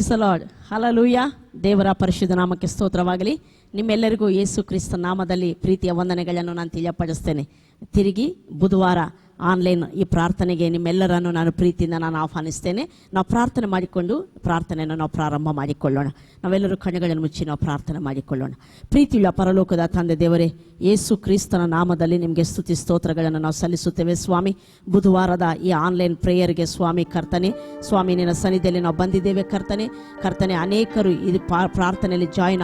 Praise the lord. Hallelujah. ದೇವರ ಪರಿಶುದ್ಧ ನಾಮಕ್ಕೆ ಸ್ತೋತ್ರವಾಗಲಿ. ನಿಮ್ಮೆಲ್ಲರಿಗೂ ಯೇಸು ಕ್ರಿಸ್ತ ನಾಮದಲ್ಲಿ ಪ್ರೀತಿಯ ವಂದನೆಗಳನ್ನು ನಾನು ತಿಳಿಯಪಡಿಸ್ತೇನೆ. ತಿರುಗಿ ಬುಧವಾರ ಆನ್ಲೈನ್ ಈ ಪ್ರಾರ್ಥನೆಗೆ ನಿಮ್ಮೆಲ್ಲರನ್ನು ನಾನು ಪ್ರೀತಿಯಿಂದ ನಾನು ಆಹ್ವಾನಿಸ್ತೇನೆ. ನಾವು ಪ್ರಾರ್ಥನೆ ಮಾಡಿಕೊಂಡು ಪ್ರಾರ್ಥನೆಯನ್ನು ನಾವು ಪ್ರಾರಂಭ ಮಾಡಿಕೊಳ್ಳೋಣ. ನಾವೆಲ್ಲರೂ ಕಣ್ಣುಗಳನ್ನು ಮುಚ್ಚಿ ನಾವು ಪ್ರಾರ್ಥನೆ ಮಾಡಿಕೊಳ್ಳೋಣ. ಪ್ರೀತಿಯುಳ್ಳ ಪರಲೋಕದ ತಂದೆ ದೇವರೇ, ಯೇಸು ಕ್ರಿಸ್ತನ ನಾಮದಲ್ಲಿ ನಿಮಗೆ ಸ್ತುತಿ ಸ್ತೋತ್ರಗಳನ್ನು ನಾವು ಸಲ್ಲಿಸುತ್ತೇವೆ ಸ್ವಾಮಿ. ಬುಧವಾರದ ಈ ಆನ್ಲೈನ್ ಪ್ರೇಯರ್ಗೆ ಸ್ವಾಮಿ ಕರ್ತನೆ, ಸ್ವಾಮಿ ನಿನ್ನ ಸನ್ನಿಧಿಯಲ್ಲಿ ನಾವು ಬಂದಿದ್ದೇವೆ ಕರ್ತನೆ ಅನೇಕರು ಈ ಪ್ರಾರ್ಥನೆಯಲ್ಲಿ ಜಾಯಿನ್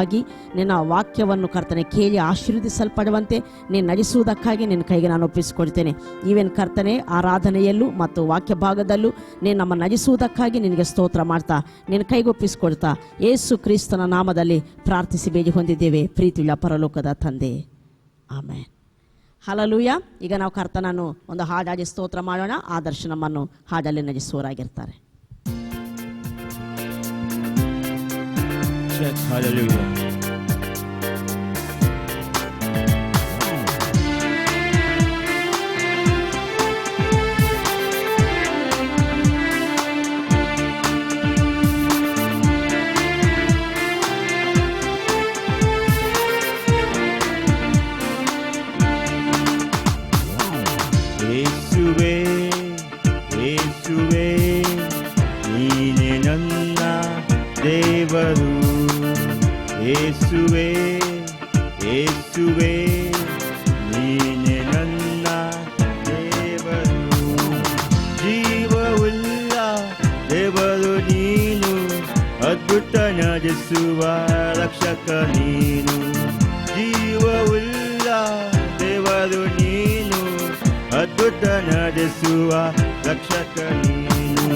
ಆಗಿ ನಿನ್ನ ವಾಕ್ಯವನ್ನು ಕರ್ತನೆ ಕೇಳಿ ಆಶೀರ್ವದಿಸಲ್ಪಡುವಂತೆ ನೀನು ನಡೆಸುವುದಕ್ಕಾಗಿ ನಿನ್ನ ಕೈಗೆ ನಾನು ಒಪ್ಪಿಸಿಕೊಡ್ತೇನೆ. ಈವನ್ ಕರ್ತನೆ ಆರಾಧನೆಯಲ್ಲೂ ಮತ್ತು ವಾಕ್ಯ ಭಾಗದಲ್ಲೂ ನೀನು ನಮ್ಮ ನಡೆಸುವುದಕ್ಕಾಗಿ ನಿನಗೆ ಸ್ತೋತ್ರ ಮಾಡ್ತಾ ನಿನ್ನ ಕೈಗೊಪ್ಪಿಸಿಕೊಡ್ತಾ ಯೇಸು ಕ್ರಿಸ್ತನ ನಾಮದಲ್ಲಿ ಪ್ರಾರ್ಥಿಸಿ ಬೇಡಿ ಹೊಂದಿದ್ದೇವೆ ಪ್ರೀತಿಯುಳ್ಳ ಪರಲೋಕದ ತಂದೆ, ಆಮೆನ್. ಹಲ್ಲೆಲೂಯಾ. ಈಗ ನಾವು ಕರ್ತನನ್ನು ಒಂದು ಹಾಡಾಡಿ ಸ್ತೋತ್ರ ಮಾಡೋಣ. ಆದರ್ಶ ನಮ್ಮನ್ನು ಹಾಡಲ್ಲಿ ನಡೆಸುವವರಾಗಿರ್ತಾರೆ. Hallelujah. ಯೇಸುವೇ ಯೇಸುವೇ ನೀನೇ ನನ್ನ ದೇವರು. ಯೇಸುವೇ ಯೇಸುವೇ ನೀನೇ ನನ್ನ ದೇವರು. ಜೀವವುಳ್ಳ ದೇವರು ನೀನು, ಅದ್ಭುತ ನಡೆಸುವ ರಕ್ಷಕ ನೀನು. ಜೀವವುಳ್ಳ ದೇವರು ನೀನು, ಅದ್ಭುತ ನಡೆಸುವ ರಕ್ಷಕ ನೀನು.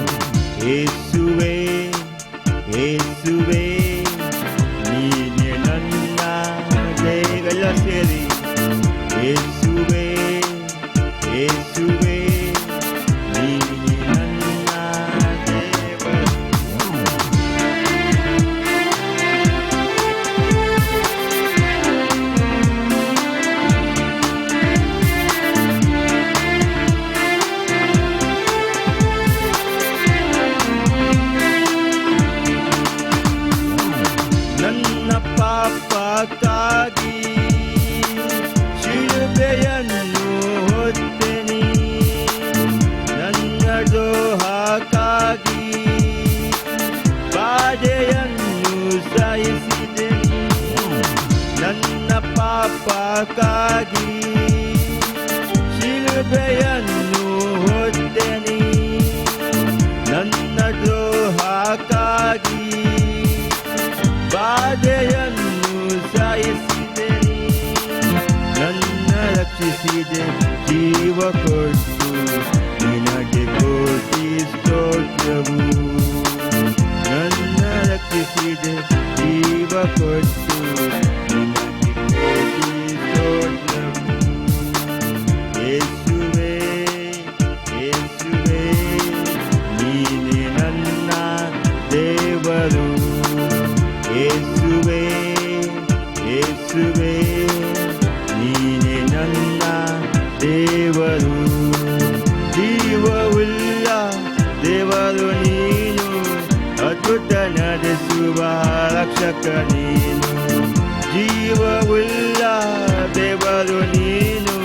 ಯೇಸುವೇ ಯೇಸುವೇ ನೀನೆ ನನ್ನ ದೇಗಳ ಸೇರಿ. ಯೇಸುವೇ ಯೇಸುವೇ ನೀನೆ ನನ್ನ ದೇವರು. ನನ್ನ ಪಾಪಕ್ಕಾಗಿ ಶಿಲುಬೆಯನ್ನು ಹೊತ್ತೆನಿ, ನನ್ನ ದ್ರೋಹಕ್ಕಾಗಿ ಬಾಧೆಯನ್ನು ಸಹಿಸಿದೆನಿ. ನನ್ನ ಪಾಪಕ್ಕಾಗಿ ಶಿಲುಬೆಯನ್ನು ಹೊತ್ತೆನಿ, ನನ್ನ ದ್ರೋಹಕ್ಕಾಗಿ ಬಾಧೆಯನ್ನು ಸಹಿಸಿದೆನಿ. ನನ್ನ ರಕ್ಷಿಸಿದೆ ಜೀವ ಕೊಟ್ಟು, ನಿನಗೆ ಕೋಟಿ ಸ್ತೋತ್ರವು. ನನ್ನ ರಕ್ಷಿಸಿದೆ ಜೀವ ಕೊಟ್ಟು, ನಿನಗೆ ಕೋಟಿ ಸ್ತೋತ್ರವು. ಯೇಸುವೇ ಯೇಸುವೇ ನೀನೇ ನನ್ನ ದೇವರು. ಯೇಸುವೇ ಯೇಸುವೇ ನೀನೆ ನನ್ನ ದೇವರು. ಜೀವವುಳ್ಳ ದೇವರು ನೀನು, ಅದ್ಭುತ ನಡೆಸುವ ರಕ್ಷಕ ನೀನು. ಜೀವವುಳ್ಳ ದೇವರು ನೀನು,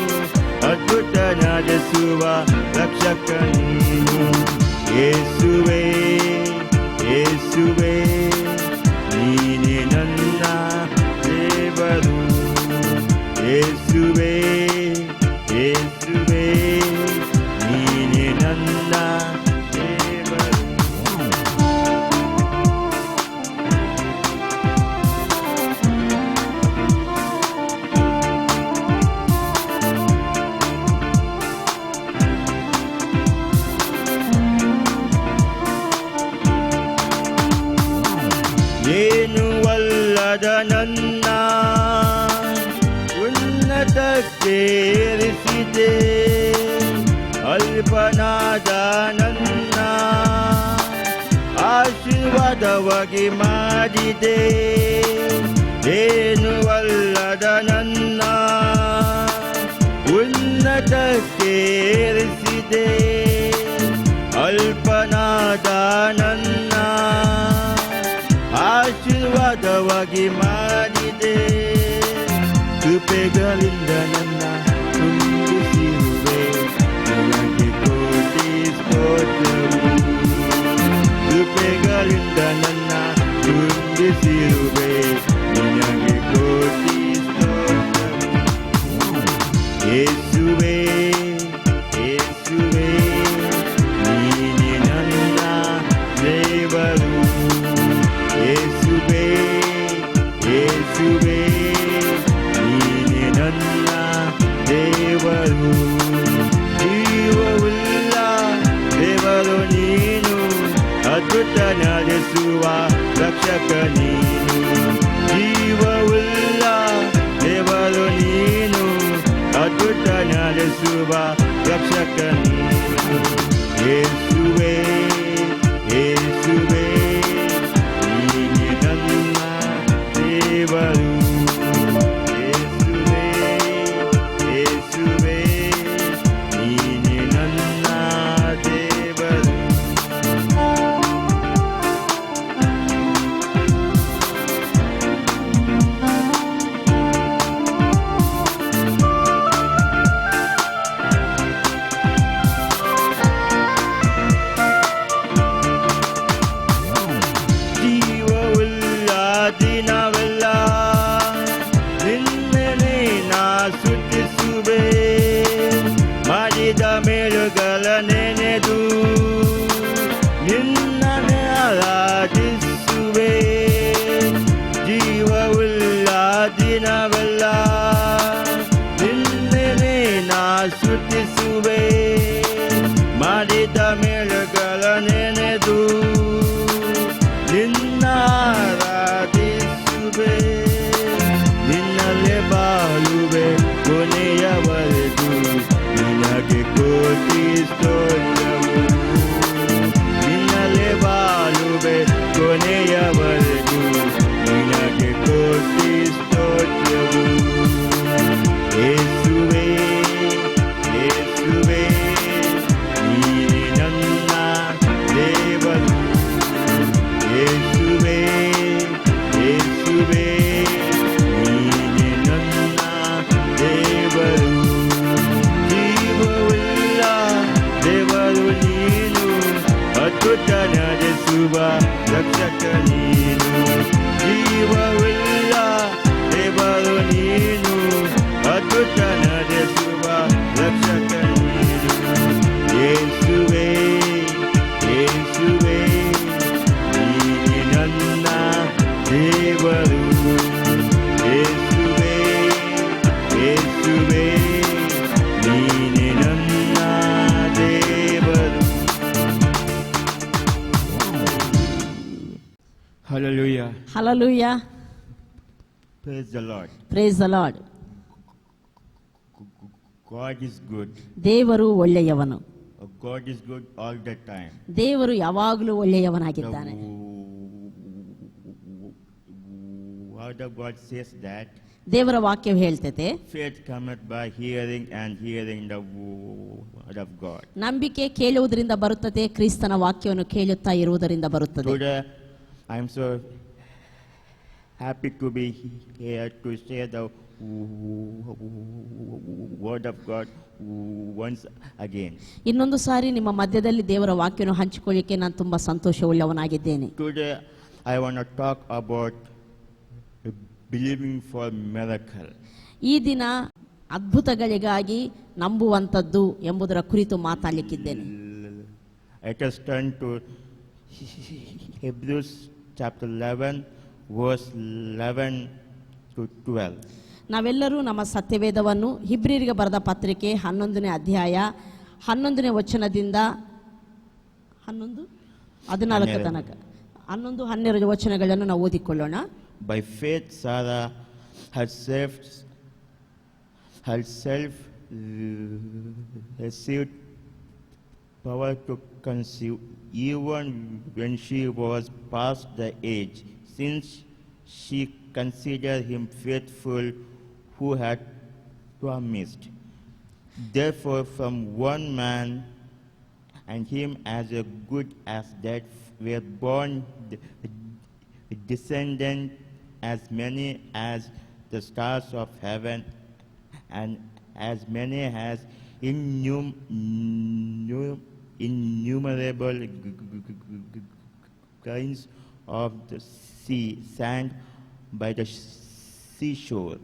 ಅದ್ಭುತ ನಡೆಸುವ ರಕ್ಷಕ ನೀನು. ಯೇಸುವೇ ಯೇಸುವೇ ನೀನೆ ನನ್ನ ದೇವರು. ಯೇಸುವೇ ಯೇಸುವೇ ನೀನೆ ನನ್ನ ದೇವರು. ಏನು ಅಲ್ಲದ ನನ್ನ ಉನ್ನತಕ್ಕೆ ಏರಿಸಿದೆ, ಅಲ್ಪನಾದ ನನ್ನ ಆಶೀರ್ವಾದವಾಗಿ ಮಾಡಿದೆ. ಏನು ಅಲ್ಲದ ನನ್ನ ಉನ್ನತಕ್ಕೆ ಏರಿಸಿದೆ, ಅಲ್ಪನಾದ ನನ್ನ ವಾದವಾಗಿ ಮಾಡಿದೆ ಕೃಪೆಗಳಿಂದ ನನ್ನ ತುಂಬಿಸಿರುವೆ ನಿನಗೆ ಕೋಟಿ ಸ್ತೋತ್ರವು ಕೃಪೆಗಳಿಂದ ನನ್ನ ತುಂಬಿಸಿರುವೆ ನಿನಗೆ ಕೋಟಿ ಸ್ತೋತ್ರವು ಯೇಸುವೇ ಯೇಸುವೇ ನೀನೆ ನನ್ನ ದೇವರು ಯೇಸುವೇ ಯೇಸುವೇ ನೀನೆ ನನ್ನ ದೇವರು ಜೀವವುಳ್ಳ ದೇವರು ನೀನು ಅದ್ಭುತ ನಡೆಸುವ ರಕ್ಷಕ ನೀನು ಜೀವವುಳ್ಳ ದೇವರು ನೀನು ಅದ್ಭುತ ನಡೆಸುವ ರಕ್ಷಕ ನೀನು ಯೇಸುವೇ ಯೇಸುವೇ ನೀನೆ ನನ್ನ ದೇವರು ಯೇಸುವೇ ಯೇಸುವೇ ನೀನೆ ನನ್ನ ದೇವರು ಜೀವವುಳ್ಳ ದಿನವೆಲ್ಲ ನಿನ್ನೆ ನಾ ಸುತ್ತಿಸುವೆ ಮಾಡಿದ ಮೇಲುಗಳ ನೆನೆದು ನಿನ್ನನೆ ಆರಾಧಿಸುವೆ ಜೀವವುಳ್ಳ ದಿನವೆಲ್ಲ ನಿನ್ನೆ ನಾ ಸುತ್ತಿಸುವೆ ಮಾಡಿದ ಮೇಲುಗಳ ನೆನೆದು ನಿನ್ನ ಆರಾಧಿಸುವೆ ನಿನ್ನಲ್ಲೇ ಬಾಳುವೆ ಕೊನೆಯವರೆಗೂ ನಿನಗೆ ಕೋಟಿ ಸ್ತೋತ್ರವು ನಿನ್ನಲ್ಲೇ ಬಾಳುವೆ ಕೊನೆಯವರೆಗೂ ನಿನಗೆ ಕೋಟಿ ಸ್ತೋತ್ರವು ಯೇಸುವೇ ಯೇಸುವೇ ನೀನೆ ನನ್ನ ದೇವರು ಯೇಸುವೇ ಯೇಸುವೇ ನೀನೆ ನನ್ನ ದೇವರು ಜೀವವುಳ್ಳ ದೇವರು ನೀನು ಅದ್ಭುತ ನಡೆಸುವ ರಕ್ಷಕ ನೀನು ಜೀವವುಳ್ಳ ದೇವರು ನೀನು ಅದ್ಭುತ ನಡೆಸುವ ರಕ್ಷಕ ನೀನು ಯೇಸುವೇ ಯೇಸುವೇ ನೀನೆ ನನ್ನ ದೇವರು ಯೇಸುವೇ ಯೇಸುವೇ ನೀನೆ ನನ್ನ ದೇವರು Hallelujah. Hallelujah Praise the Lord. Praise the lord. God is good. ದೇವರು ಒಳ್ಳೆಯವನು. God is good all the time. ದೇವರು ಯಾವಾಗಲೂ ಒಳ್ಳೆಯವನಾಗಿದ್ದಾನೆ. The word of God says that ದೇವರ ವಾಕ್ಯವು ಹೇಳ್ತೈತೆ faith cometh by hearing and hearing the word of God. ನಂಬಿಕೆ ಕೇಳುವುದರಿಂದ ಬರುತ್ತದೆ, ಕ್ರಿಸ್ತನ ವಾಕ್ಯವನ್ನು ಕೇಳುತ್ತಾ ಇರುವುದರಿಂದ ಬರುತ್ತದೆ. Today I am so happy to be here to share the word of God once again. ಇನ್ನೊಂದು ಸಾರಿ ನಿಮ್ಮ ಮಧ್ಯದಲ್ಲಿ ದೇವರ ವಾಕ್ಯವನ್ನು ಹಂಚಿಕೊಳ್ಳಿಕ್ಕೆ ನಾನು ತುಂಬಾ ಸಂತೋಷವುಳ್ಳವನಾಗಿದ್ದೇನೆ. Today I want to talk about believing for miracle. ಈ ದಿನ ಅದ್ಭುತಗಳಿಗಾಗಿ ನಂಬುವಂಥದ್ದು ಎಂಬುದರ ಕುರಿತು ಮಾತಾಡಲಿಕ್ಕಿದ್ದೇನೆ. Let us turn to Hebrews chapter 11 verse 11 to 12. ನಾವೆಲ್ಲರೂ ನಮ್ಮ ಸತ್ಯವೇದವನ್ನು ಹಿಬ್ರಿಯರಿಗೆ ಬರೆದ ಪತ್ರಿಕೆ 11ನೇ ಅಧ್ಯಾಯ 11ನೇ ವಚನದಿಂದ 14 ತನಕ 11-12 ವಚನಗಳನ್ನು ನಾವು ಓದಿಕೊಳ್ಳೋಣ. By faith Sarah herself received power to conceive even when she was past the age, since she considered him faithful who had promised. Therefore from one man, and him as a good as that, were born descendants as many as the stars of heaven, and as many as innumerable kinds of the sea, sand by the seashore.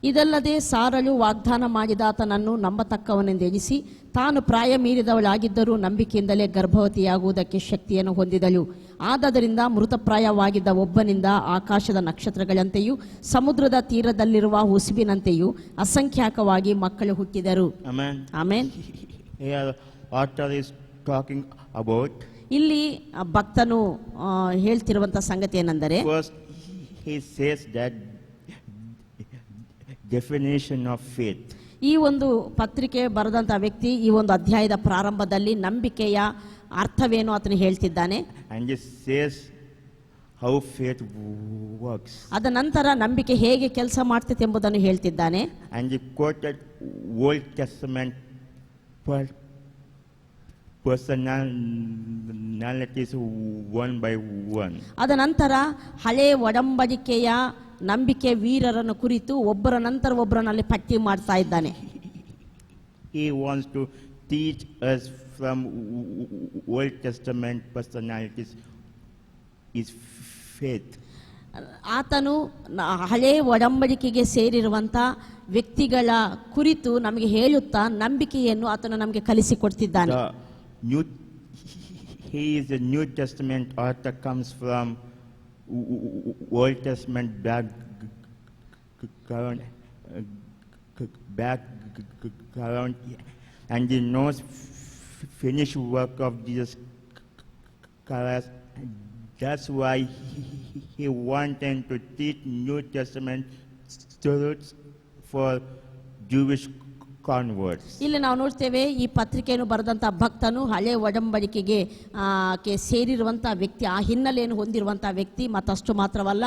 ಇದಲ್ಲದೆ ಸಾರಳು ವಾಗ್ದಾನ ಮಾಡಿದ ಆತನನ್ನು ನಂಬತಕ್ಕವನೆಂದೆಣಿಸಿ ತಾನು ಪ್ರಾಯ ಮೀರಿದವಳಾಗಿದ್ದರೂ ನಂಬಿಕೆಯಿಂದಲೇ ಗರ್ಭವತಿಯಾಗುವುದಕ್ಕೆ ಶಕ್ತಿಯನ್ನು ಹೊಂದಿದಳು. ಆದದರಿಂದ ಮೃತಪ್ರಾಯವಾಗಿದ್ದ ಒಬ್ಬನಿಂದ ಆಕಾಶದ ನಕ್ಷತ್ರಗಳಂತೆಯೂ ಸಮುದ್ರದ ತೀರದಲ್ಲಿರುವ ಹುಸುಬಿನಂತೆಯೂ ಅಸಂಖ್ಯಾಕವಾಗಿ ಮಕ್ಕಳು ಹುಟ್ಟಿದರು. Amen. Amen. Here, author is talking about. ಇಲ್ಲಿ ಭಕ್ತನು ಹೇಳ್ತಿರುವಂತ ಸಂಗತಿ ಏನೆಂದರೆ, First, he says that definition of faith. ಈ ಒಂದು ಪತ್ರಿಕೆ ಬರೆದಂತ ವ್ಯಕ್ತಿ ಈ ಒಂದು ಅಧ್ಯಾಯದ ಪ್ರಾರಂಭದಲ್ಲಿ ನಂಬಿಕೆಯ ಅರ್ಥವೇನು ಆತನು ಹೇಳ್ತಿದ್ದಾನೆ. And he says how faith works. ಅದ ನಂತರ ನಂಬಿಕೆ ಹೇಗೆ ಕೆಲಸ ಮಾಡ್ತೈತೆ ಎಂಬುದನ್ನು ಹೇಳ್ತಿದ್ದಾನೆ. And he quoted Old Testament personalities one by one. ಅದ ನಂತರ ಹಳೆ ಒಡಂಬಡಿಕೆಯ ನಂಬಿಕೆ ವೀರರನ್ನು ಕುರಿತು ಒಬ್ಬರ ನಂತರ ಒಬ್ಬರನ್ನಲ್ಲಿ ಪಟ್ಟಿ ಮಾಡ್ತಾ ಇದ್ದಾನೆ. He wants to teach us from Old Testament personalities is faith. ಆತನು ಹಳೆ ಒಡಂಬಡಿಕೆಗೆ ಸೇರಿರುವಂತ ವ್ಯಕ್ತಿಗಳ ಕುರಿತು ನಮಗೆ ಹೇಳುತ್ತಾ ನಂಬಿಕೆಯನ್ನು ಆತನು ನಮಗೆ ಕಲಿಸಿಕೊಡ್ತಿದ್ದಾನೆ. He is a New Testament author, comes from Old Testament background, and he knows finished work of Jesus Christ. That's why he wanted to teach New Testament truths for Jewish converts. ಇಲ್ಲಿ ನಾವು ನೋಡ್ತೇವೆ ಈ ಪತ್ರಿಕೆಯನ್ನು ಬರೆದಂತ ಭಕ್ತನು ಹಳೆ ಒಡಂಬಡಿಕೆಗೆ ಸೇರಿರುವಂತಹ ವ್ಯಕ್ತಿ, ಆ ಹಿನ್ನೆಲೆಯನ್ನು ಹೊಂದಿರುವಂತಹ ವ್ಯಕ್ತಿ. ಮತ್ತಷ್ಟು ಮಾತ್ರವಲ್ಲ,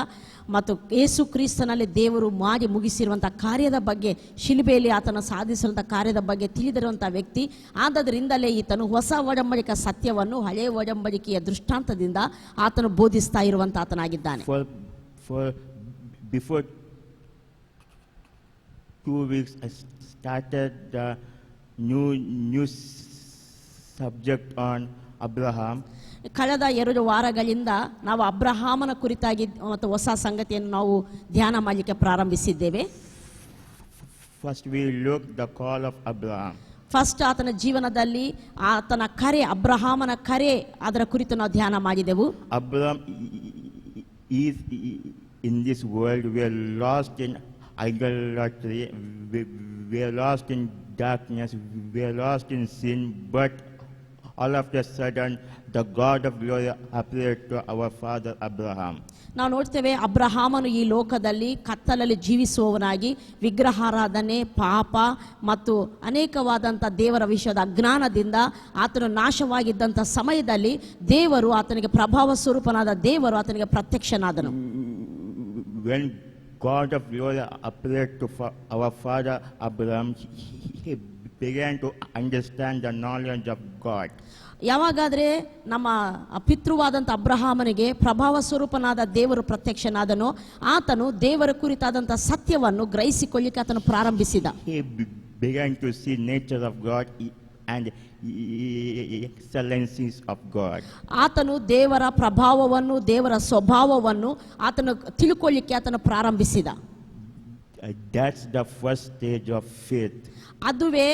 ಮತ್ತು ಯೇಸು ಕ್ರಿಸ್ತನಲ್ಲಿ ದೇವರು ಮಾಡಿ ಮುಗಿಸಿರುವಂತಹ ಕಾರ್ಯದ ಬಗ್ಗೆ, ಶಿಲುಬೆಯಲ್ಲಿ ಆತನ ಸಾಧಿಸಿರುವಂತಹ ಕಾರ್ಯದ ಬಗ್ಗೆ ತಿಳಿದಿರುವಂತಹ ವ್ಯಕ್ತಿ. ಆದ್ದರಿಂದಲೇ ಈತನು ಹೊಸ ಒಡಂಬಡಿಕೆ ಸತ್ಯವನ್ನು ಹಳೆ ಒಡಂಬಡಿಕೆಯ ದೃಷ್ಟಾಂತದಿಂದ ಆತನು ಬೋಧಿಸ್ತಾ ಇರುವಂತ ಆತನಾಗಿದ್ದಾನೆ. Before 2 weeks I started the new subject on Abraham. ಕಳೆದ 2 ವಾರಗಳಿಂದ ನಾವು ಅಬ್ರಹಾಮನ ಕುರಿತಾಗಿ ಮತ್ತು ಹೊಸ ಸಂಗತಿಯನ್ನು ನಾವು ಧ್ಯಾನ ಮಾಡಲಿಕ್ಕೆ ಪ್ರಾರಂಭಿಸಿದ್ದೇವೆ. First we looked the call of Abraham. First ಆತನ ಜೀವನದಲ್ಲಿ ಆತನ ಕರೆ, ಅಬ್ರಹಾಮನ ಕರೆ, ಅದರ ಕುರಿತು ನಾವು ಧ್ಯಾನ ಮಾಡಿದೆವು. Abraham is in this world. We are lost in idolatry, we are lost in darkness, we are lost in sin, but all of a sudden the God of glory appeared to our father Abraham. ನಾವು ನೋಡ್ತೇವೆ, ಅಬ್ರಹಾಮನು ಈ ಲೋಕದಲ್ಲಿ ಕತ್ತಲಲ್ಲಿ ಜೀವಿಸುವವನಾಗಿ ವಿಗ್ರಹಾರಾಧನೆ, ಪಾಪ ಮತ್ತು ಅನೇಕವಾದಂಥ ದೇವರ ವಿಷಯದ ಅಜ್ಞಾನದಿಂದ ಆತನು ನಾಶವಾಗಿದ್ದಂಥ ಸಮಯದಲ್ಲಿ ದೇವರು ಆತನಿಗೆ ಪ್ರಭಾವ ಸ್ವರೂಪನಾದ ದೇವರು ಆತನಿಗೆ ಪ್ರತ್ಯಕ್ಷನಾದನು. When God of glory appeared to our father Abraham, he began to understand the knowledge of God. ಯಾವಾಗಾದ್ರೆ ನಮ್ಮ ಪಿತೃವಾದಂಥ ಅಬ್ರಹಾಮನಿಗೆ ಪ್ರಭಾವ ಸ್ವರೂಪನಾದ ದೇವರು ಪ್ರತ್ಯಕ್ಷನಾದನೋ ಆತನು ದೇವರ ಕುರಿತಾದಂಥ ಸತ್ಯವನ್ನು ಗ್ರಹಿಸಿಕೊಳ್ಳಿಕ್ಕೆ ಆತನು ಪ್ರಾರಂಭಿಸಿದ. He began to see nature of God and excellencies of God. ಆತನು ದೇವರ ಪ್ರಭಾವವನ್ನು, ದೇವರ ಸ್ವಭಾವವನ್ನು ಆತನು ತಿಳ್ಕೊಳ್ಳಿಕ್ಕೆ ಆತನು ಪ್ರಾರಂಭಿಸಿದ. That's the first stage of faith. ಅದುವೇ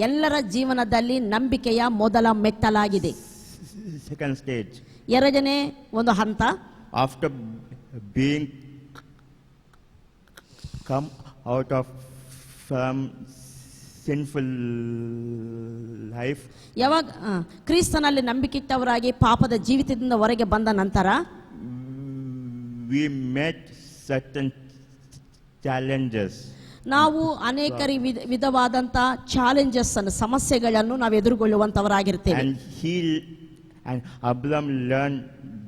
ಎಲ್ಲರ ಜೀವನದಲ್ಲಿ ನಂಬಿಕೆಯ ಮೊದಲ ಮೆಟ್ಟಲಾಗಿದೆ. Second stage. ಎರಡನೇ ಒಂದು ಹಂತ, after being come out of from sinful life, ಯಾವಾಗ ಕ್ರಿಸ್ತನಲ್ಲಿ ನಂಬಿಕೆಯಿಟ್ಟವರಾಗಿ ಪಾಪದ ಜೀವಿತದಿಂದ ಹೊರಗೆ ಬಂದ ನಂತರ we met certain challenges. ನಾವು ಅನೇಕ ವಿಧವಾದಂತ ಚಾಲೆಂಜಸ್ ಅನ್ನು, ಸಮಸ್ಯೆಗಳನ್ನು ನಾವು ಎದುರುಗೊಳ್ಳುವಂತವರಾಗಿರ್ತೇವೆ. And Abraham learned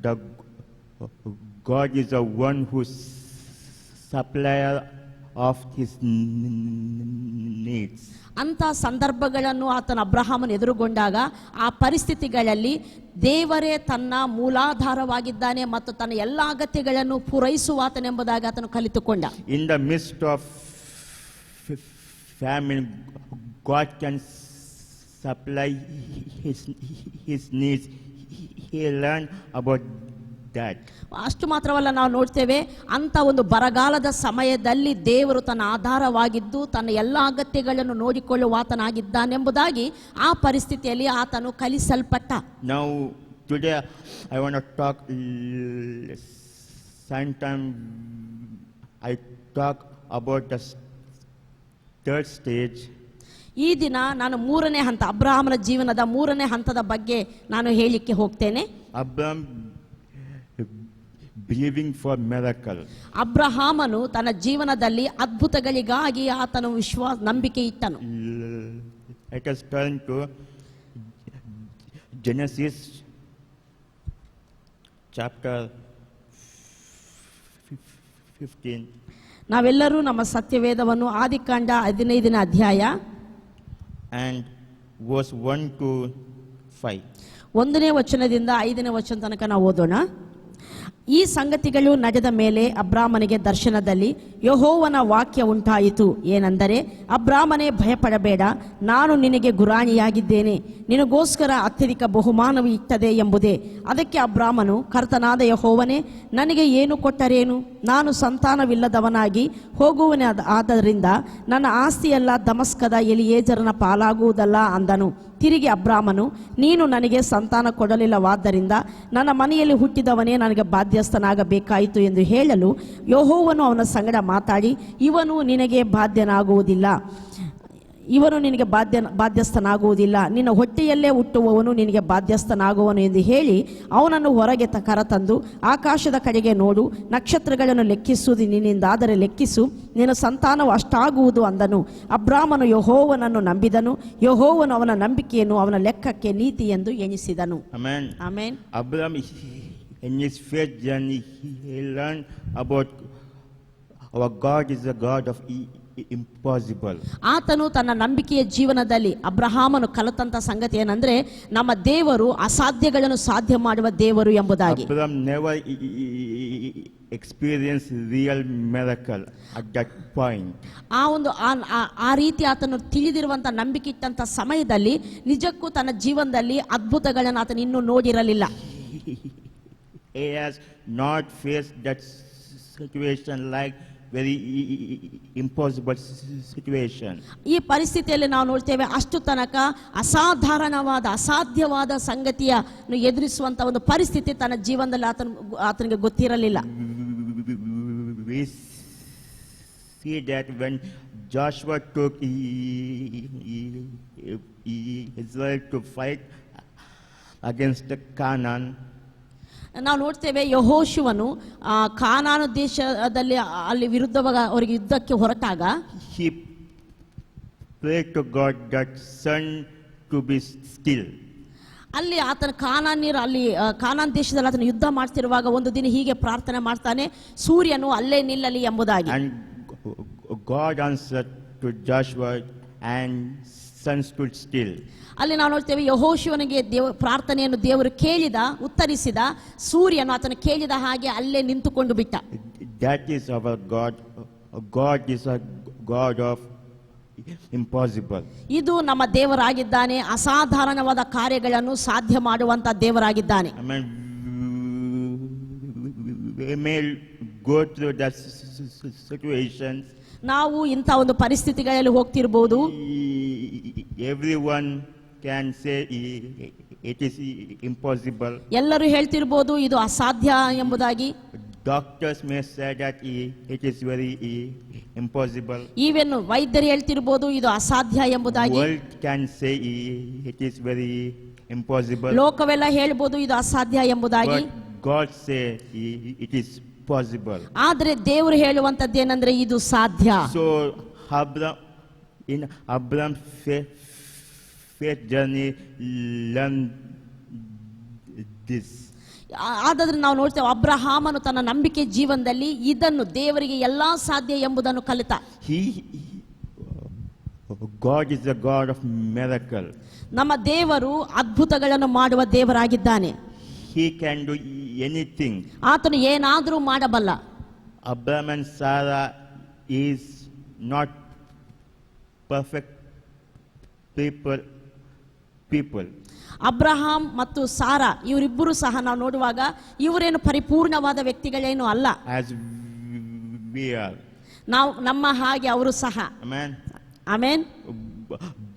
that God is the one who supplier of his needs. ಅಂತ ಸಂದರ್ಭಗಳನ್ನು ಆತನ ಅಬ್ರಹಾಮನು ಎದುರುಗೊಂಡಾಗ ಆ ಪರಿಸ್ಥಿತಿಗಳಲ್ಲಿ ದೇವರೇ ತನ್ನ ಮೂಲಾಧಾರವಾಗಿದ್ದಾನೆ ಮತ್ತು ತನ್ನ ಎಲ್ಲ ಅಗತ್ಯಗಳನ್ನು ಪೂರೈಸುವಾತನೆಂಬುದಾಗಿ ಆತನು ಕಲಿತುಕೊಂಡ. In the midst of famine, God can supply his needs. He learned about that. ಅಷ್ಟು ಮಾತ್ರವಲ್ಲ, ನಾವು ನೋಡ್ತೇವೆ ಅಂತ ಒಂದು ಬರಗಾಲದ ಸಮಯದಲ್ಲಿ ದೇವರು ತನ್ನ ಆಧಾರವಾಗಿದ್ದು ತನ್ನ ಎಲ್ಲ ಅಗತ್ಯಗಳನ್ನು ನೋಡಿಕೊಳ್ಳುವಾತನಾಗಿದ್ದಾನೆಂಬುದಾಗಿ ಆ ಪರಿಸ್ಥಿತಿಯಲ್ಲಿ ಆತನು ಕಲಿಸಲ್ಪಟ್ಟ. Now today I want to talk sometime I talk about the third stage. ಈ ದಿನ ನಾನು ಮೂರನೇ ಹಂತ, ಅಬ್ರಹಾಮನ ಜೀವನದ ಮೂರನೇ ಹಂತದ ಬಗ್ಗೆ ನಾನು ಹೇಳಿಕ್ಕೆ ಹೋಗ್ತೇನೆ. Abraham believing for miracle. ಅಬ್ರಹಾಮನು ತನ್ನ ಜೀವನದಲ್ಲಿ ಅದ್ಭುತಗಳಿಗಾಗಿ ಆತನು ನಂಬಿಕೆ ಇಟ್ಟನು. Let us turn to Genesis chapter 15. ನಾವೆಲ್ಲರೂ ನಮ್ಮ ಸತ್ಯವೇದವನ್ನು ಆದಿಕಾಂಡ 15ನೇ ಅಧ್ಯಾಯ and verse 1 to 5. 1ನೇ ವಚನದಿಂದ 5ನೇ ವಚನ ತನಕ ನಾವು ಓದೋಣ. ಈ ಸಂಗತಿಗಳು ನಡೆದ ಮೇಲೆ ಅಬ್ರಾಮನಿಗೆ ದರ್ಶನದಲ್ಲಿ ಯೆಹೋವನ ವಾಕ್ಯ ಉಂಟಾಯಿತು. ಏನೆಂದರೆ, ಅಬ್ರಾಮನೇ, ಭಯಪಡಬೇಡ, ನಾನು ನಿನಗೆ ಗುರಾಣಿಯಾಗಿದ್ದೇನೆ, ನಿನಗೋಸ್ಕರ ಅತ್ಯಧಿಕ ಬಹುಮಾನವು ಇಟ್ಟದೆ ಎಂಬುದೇ. ಅದಕ್ಕೆ ಅಬ್ರಾಮನು, ಕರ್ತನಾದ ಯೆಹೋವನೇ, ನನಗೆ ಏನು ಕೊಟ್ಟರೇನು? ನಾನು ಸಂತಾನವಿಲ್ಲದವನಾಗಿ ಹೋಗುವನೇ ಆದ್ದರಿಂದ ನನ್ನ ಆಸ್ತಿಯೆಲ್ಲ ದಮಸ್ಕದ ಎಲಿಯೇಜರನ ಪಾಲಾಗುವುದಲ್ಲ ಅಂದನು. ತಿರುಗಿ ಅಬ್ರಾಮನು, ನೀನು ನನಗೆ ಸಂತಾನ ಕೊಡಲಿಲ್ಲವಾದ್ದರಿಂದ ನನ್ನ ಮನೆಯಲ್ಲಿ ಹುಟ್ಟಿದವನೇ ನನಗೆ ಬಾಧ್ಯಸ್ಥನಾಗಬೇಕಾಯಿತು ಎಂದು ಹೇಳಲು ಯೆಹೋವನು ಅವನ ಸಂಗಡ ಮಾತಾಡಿ, ಇವನು ನಿನಗೆ ಬಾಧ್ಯಸ್ಥನಾಗುವುದಿಲ್ಲ, ನಿನ್ನ ಹೊಟ್ಟೆಯಲ್ಲೇ ಹುಟ್ಟುವವನು ನಿನಗೆ ಬಾಧ್ಯಸ್ಥನಾಗುವನು ಎಂದು ಹೇಳಿ ಅವನನ್ನು ಹೊರಗೆ ಕರತಂದು, ಆಕಾಶದ ಕಡೆಗೆ ನೋಡು, ನಕ್ಷತ್ರಗಳನ್ನು ಲೆಕ್ಕಿಸುವುದು ನಿನ್ನಿಂದಾದರೆ ಲೆಕ್ಕಿಸು, ನಿನ್ನ ಸಂತಾನವು ಅಷ್ಟಾಗುವುದು ಅಂದನು. ಅಬ್ರಾಮನು ಯೆಹೋವನನ್ನು ನಂಬಿದನು, ಯೆಹೋವನು ಅವನ ನಂಬಿಕೆಯನ್ನು ಅವನ ಲೆಕ್ಕಕ್ಕೆ ನೀತಿ ಎಂದು ಎಣಿಸಿದನು. Amen. Amen. Abraham, in his faith journey, he learned about our God is a God of impossible. ಆತನು ತನ್ನ ನಂಬಿಕೆಯ ಜೀವನದಲ್ಲಿ ಅಬ್ರಹಾಮನು ಕಲಿತಂತ ಸಂಗತಿ ಏನಂದ್ರೆ, ನಮ್ಮ ದೇವರು ಅಸಾಧ್ಯಗಳನ್ನು ಸಾಧ್ಯ ಮಾಡುವ ದೇವರು ಎಂಬುದಾಗಿ. Abraham never experienced real miracle at that point. ಆ ರೀತಿ ಆತನು ತಿಳಿದಿರುವಂತ ನಂಬಿಕೆ ಇಟ್ಟಂತ ಸಮಯದಲ್ಲಿ ನಿಜಕ್ಕೂ ತನ್ನ ಜೀವನದಲ್ಲಿ ಅದ್ಭುತಗಳನ್ನು ಆತನು ಇನ್ನೂ ನೋಡಿರಲಿಲ್ಲ. He has not faced that situation like very impossible situation. ಈ ಪರಿಸ್ಥಿತಿಯಲ್ಲಿ ನಾವು ನೋಡ್ತೇವೆ, ಅಷ್ಟು ತನಕ ಅಸಾಧ್ಯವಾದ ಸಂಗತಿಯನ್ನು ಎದುರಿಸುವಂತ ಒಂದು ಪರಿಸ್ಥಿತಿ ತನ್ನ ಜೀವನದಲ್ಲಿ ಆತನಿಗೆ ಗೊತ್ತಿರಲಿಲ್ಲ. We see that when Joshua took Israel to fight against Canaan, ನಾವು ನೋಡ್ತೇವೆ ಯೆಹೋಶುವನು ಕಾನಾನು ದೇಶದಲ್ಲಿ ಅಲ್ಲಿ ವಿರುದ್ಧವಾಗಿ ಅವರಿಗೆ ಯುದ್ಧಕ್ಕೆ ಹೊರಟಾಗ he prayed to God that sun to be still. ಅಲ್ಲಿ ಆತನ ಕಾನಾನ್ ದೇಶದಲ್ಲಿ ಆತನ ಯುದ್ಧ ಮಾಡ್ತಿರುವಾಗ ಒಂದು ದಿನ ಹೀಗೆ ಪ್ರಾರ್ಥನೆ ಮಾಡ್ತಾನೆ, ಸೂರ್ಯನು ಅಲ್ಲೇ ನಿಲ್ಲಲಿ ಎಂಬುದಾಗಿ. And God answered to Joshua and sun stood still. ಅಲ್ಲಿ ನಾವು ನೋಡ್ತೇವೆ ಯೆಹೋಶುವನಿಗೆ ಪ್ರಾರ್ಥನೆಯನ್ನು ದೇವರು ಉತ್ತರಿಸಿದ, ಸೂರ್ಯನು ಆತನು ಕೇಳಿದ ಹಾಗೆ ಅಲ್ಲೇ ನಿಂತುಕೊಂಡು ಬಿಟ್ಟ. That is our God. God is a God of impossible. ಇದು ನಮ್ಮ ದೇವರಾಗಿದ್ದಾನೆ, ಅಸಾಧಾರಣವಾದ ಕಾರ್ಯಗಳನ್ನು ಸಾಧ್ಯ ಮಾಡುವಂತ ದೇವರಾಗಿದ್ದಾನೆ. I mean, we may go through that situations. ನಾವು ಇಂಥ ಒಂದು ಪರಿಸ್ಥಿತಿಗಳಲ್ಲಿ ಹೋಗ್ತಿರ್ಬೋದು. Everyone can say it is impossible. ಎಲ್ಲರೂ ಹೇಳ್ತಿರ್ಬೋದು ಇದು ಅಸಾಧ್ಯ ಎಂಬುದಾಗಿ. Doctors may say that it is very impossible. Even ವೈದ್ಯರು ಹೇಳ್ತಿರ್ಬೋದು ಇದು ಅಸಾಧ್ಯ ಎಂಬುದಾಗಿ. World can say it is very impossible. ಲೋಕವೆಲ್ಲ ಹೇಳ್ಬೋದು ಇದು ಅಸಾಧ್ಯ ಎಂಬುದಾಗಿ. But God say it is possible. ಆದ್ರೆ ದೇವರು ಹೇಳುವಂತದ್ದೇನೆಂದ್ರೆ ಇದು ಸಾಧ್ಯ. So in Abraham's faith journey learn this. ಆದಾದ್ರೆ ನಾವು ನೋಡ್ತೇವೆ ಅಬ್ರಹಾಮನು ತನ್ನ ನಂಬಿಕೆ ಜೀವನದಲ್ಲಿ ಇದನ್ನು ದೇವರಿಗೆ ಎಲ್ಲಾ ಸಾಧ್ಯ ಎಂಬುದನ್ನು ಕಲಿತ. God is the God of miracle. ನಮ್ಮ ದೇವರು ಅದ್ಭುತಗಳನ್ನು ಮಾಡುವ ದೇವರಾಗಿದ್ದಾನೆ. He can do anything. ಆತನು ಏನಾದರೂ ಮಾಡಬಲ್ಲ. Abraham and Sarah is not perfect people. Abraham ಮತ್ತು ಸಾರಾ ಇವರಿಬ್ಬರು ಸಹ ನಾವು ನೋಡುವಾಗ ಇವರೇನು ಪರಿಪೂರ್ಣವಾದ ವ್ಯಕ್ತಿಗಳೇನು ಅಲ್ಲ. As we are. ನಾವು ನಮ್ಮ ಹಾಗೆ ಅವರು ಸಹ. Amen. Amen.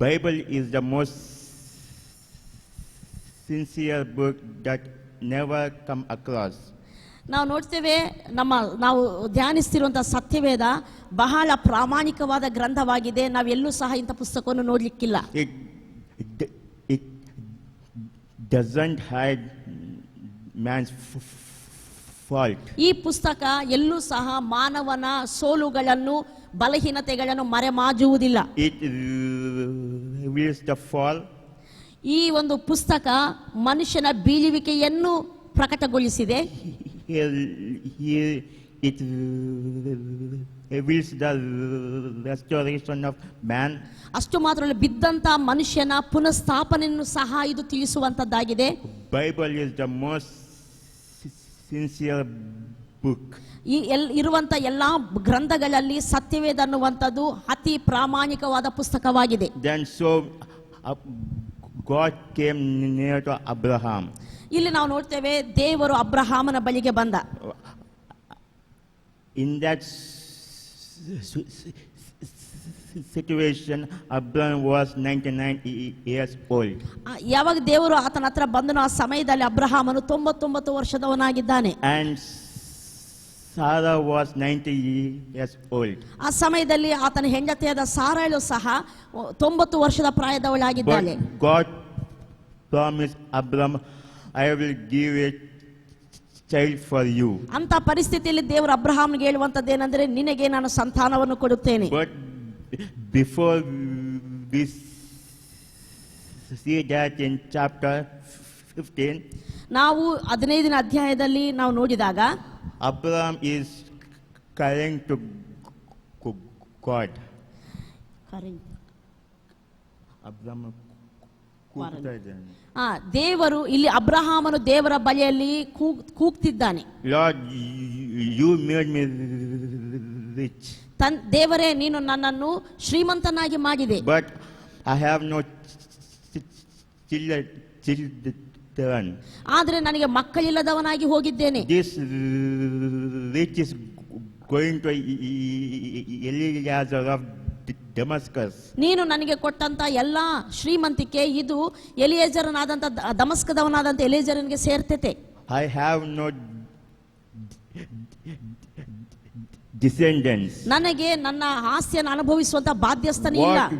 Bible is the most sincere book that never come across. ನಾವು ನೋಡ್ತೇವೆ ನಾವು ಧ್ಯಾನಿಸ್ತಿರುವಂತಹ ಸತ್ಯವೇದ ಬಹಳ ಪ್ರಾಮಾಣಿಕವಾದ ಗ್ರಂಥವಾಗಿದೆ. ನಾವೆಲ್ಲೂ ಸಹ ಇಂಥ ಪುಸ್ತಕವನ್ನು ನೋಡ್ಲಿಕ್ಕಿಲ್ಲ. It doesn't hide man's fault. ಈ ಪುಸ್ತಕ ಎಲ್ಲೂ ಸಹ ಮಾನವನ ಸೋಲುಗಳನ್ನು ಬಲಹೀನತೆಗಳನ್ನು ಮರೆಮಾಚುವುದಿಲ್ಲ. It reveals the fall. ಈ ಒಂದು ಪುಸ್ತಕ ಮನುಷ್ಯನ ಬೀಳುವಿಕೆಯನ್ನು ಪ್ರಕಟಗೊಳಿಸಿದೆ. It reveals the restoration of man. ಅಷ್ಟು ಮಾತ್ರ ಬಿದ್ದಂತ ಮನುಷ್ಯನ ಪುನಃಸ್ಥಾಪನೆಯನ್ನು ಸಹ ಇದು ತಿಳಿಸುವಂತದ್ದಾಗಿದೆ. Bible is the most sincere book. ಈ ಇರುವಂತ ಎಲ್ಲಾ ಗ್ರಂಥಗಳಲ್ಲಿ ಸತ್ಯವೇದ ಅನ್ನುವಂಥದ್ದು ಅತಿ ಪ್ರಾಮಾಣಿಕವಾದ ಪುಸ್ತಕವಾಗಿದೆ. Then so God came near to Abraham. ಇಲ್ಲಿ ನಾವು ನೋಡ್ತೇವೆ ದೇವರು ಅಬ್ರಹಾಮನ ಬಳಿಗೆ ಬಂದ. In that situation, Abraham was 99 years old. ಯಾವಾಗ ದೇವರು ಆತನ ಹತ್ರ ಬಂದನೋ ಆ ಸಮಯದಲ್ಲಿ ಅಬ್ರಹಾಮನು 99 ವರ್ಷದವನಾಗಿದ್ದಾನೆ. And Sarah was 90 years old. ಆ ಸಮಯದಲ್ಲಿ ಆತನ ಹೆಂಡತಿಯಾದ ಸಾರಳು ಸಹ 90 ವರ್ಷದ ಪ್ರಾಯದವಳಾಗಿದ್ದಾಳೆ. But God promised Abraham, I will give a child for you. ಅಂತ ಪರಿಸ್ಥಿತಿಯಲ್ಲಿ ದೇವರು ಅಬ್ರಹಾಮ್ಗೆ ಹೇಳುವಂತದ್ದೇನೆಂದರೆ ನಿನಗೆ ನಾನು ಸಂತಾನವನ್ನು ಕೊಡುತ್ತೇನೆ. But before we see that in chapter 15, ನಾವು 15ನೇ ಅಧ್ಯಾಯದಲ್ಲಿ ನಾವು ನೋಡಿದಾಗ Abraham is crying to God. Abraham ದೇವರು ಇಲ್ಲಿ ಅಬ್ರಹಾಮನು ದೇವರ ಬಳಿಯಲ್ಲಿ ಕೂಗ್ತಿದ್ದಾನೆ. Lord, you made me rich. ದೇವರೇ ನೀನು ನನ್ನನ್ನು ಶ್ರೀಮಂತನಾಗಿ ಮಾಡಿದೆ. But I have no children. ಆದರೆ ನನಗೆ ಮಕ್ಕಳಿಲ್ಲದವನಾಗಿ ಹೋಗಿದ್ದೇನೆ. This rich is going to Eliezer of Damascus. ನೀನು ನನಗೆ ಕೊಟ್ಟಂತ ಎಲ್ಲಾ ಶ್ರೀಮಂತಿಕೆ ಇದು ಎಲಿಯೇಜರನಾದಂತ ದಮಸ್ಕದವನಾದಂತ ಎಲಿಯೇಜರನಿಗೆ ಸೇರ್ತೈತೆ. I have no descendants. ನನಗೆ ನನ್ನ ಆಸ್ತಿಯನ್ನು ಅನುಭವಿಸುವಂತ ಬಾಧ್ಯಸ್ಥನೇ ಇಲ್ಲ. What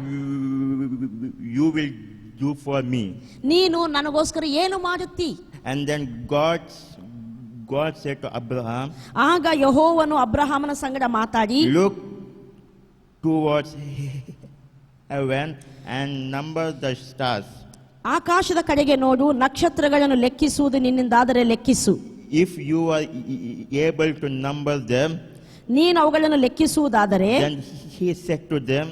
you will do for me? ನೀನು ನನಗೋಸ್ಕರ ಏನು ಮಾಡುತ್ತಿ? And then God said to Abraham, ಆಗ ಯೆಹೋವನು ಅಬ್ರಹಾಮನ ಸಂಗಡ ಮಾತಾಡಿ, look towards heaven and number the stars. ಆಕಾಶದ ಕಡೆಗೆ ನೋಡು, ನಕ್ಷತ್ರಗಳನ್ನು ಲೆಕ್ಕಿಸುವುದು ನಿನ್ನಿಂದಾದರೆ ಲೆಕ್ಕಿಸು. If you are able to number them, ನೀನು ಅವುಗಳನ್ನು ಲೆಕ್ಕಿಸುವುದಾದರೆ, then he said to them,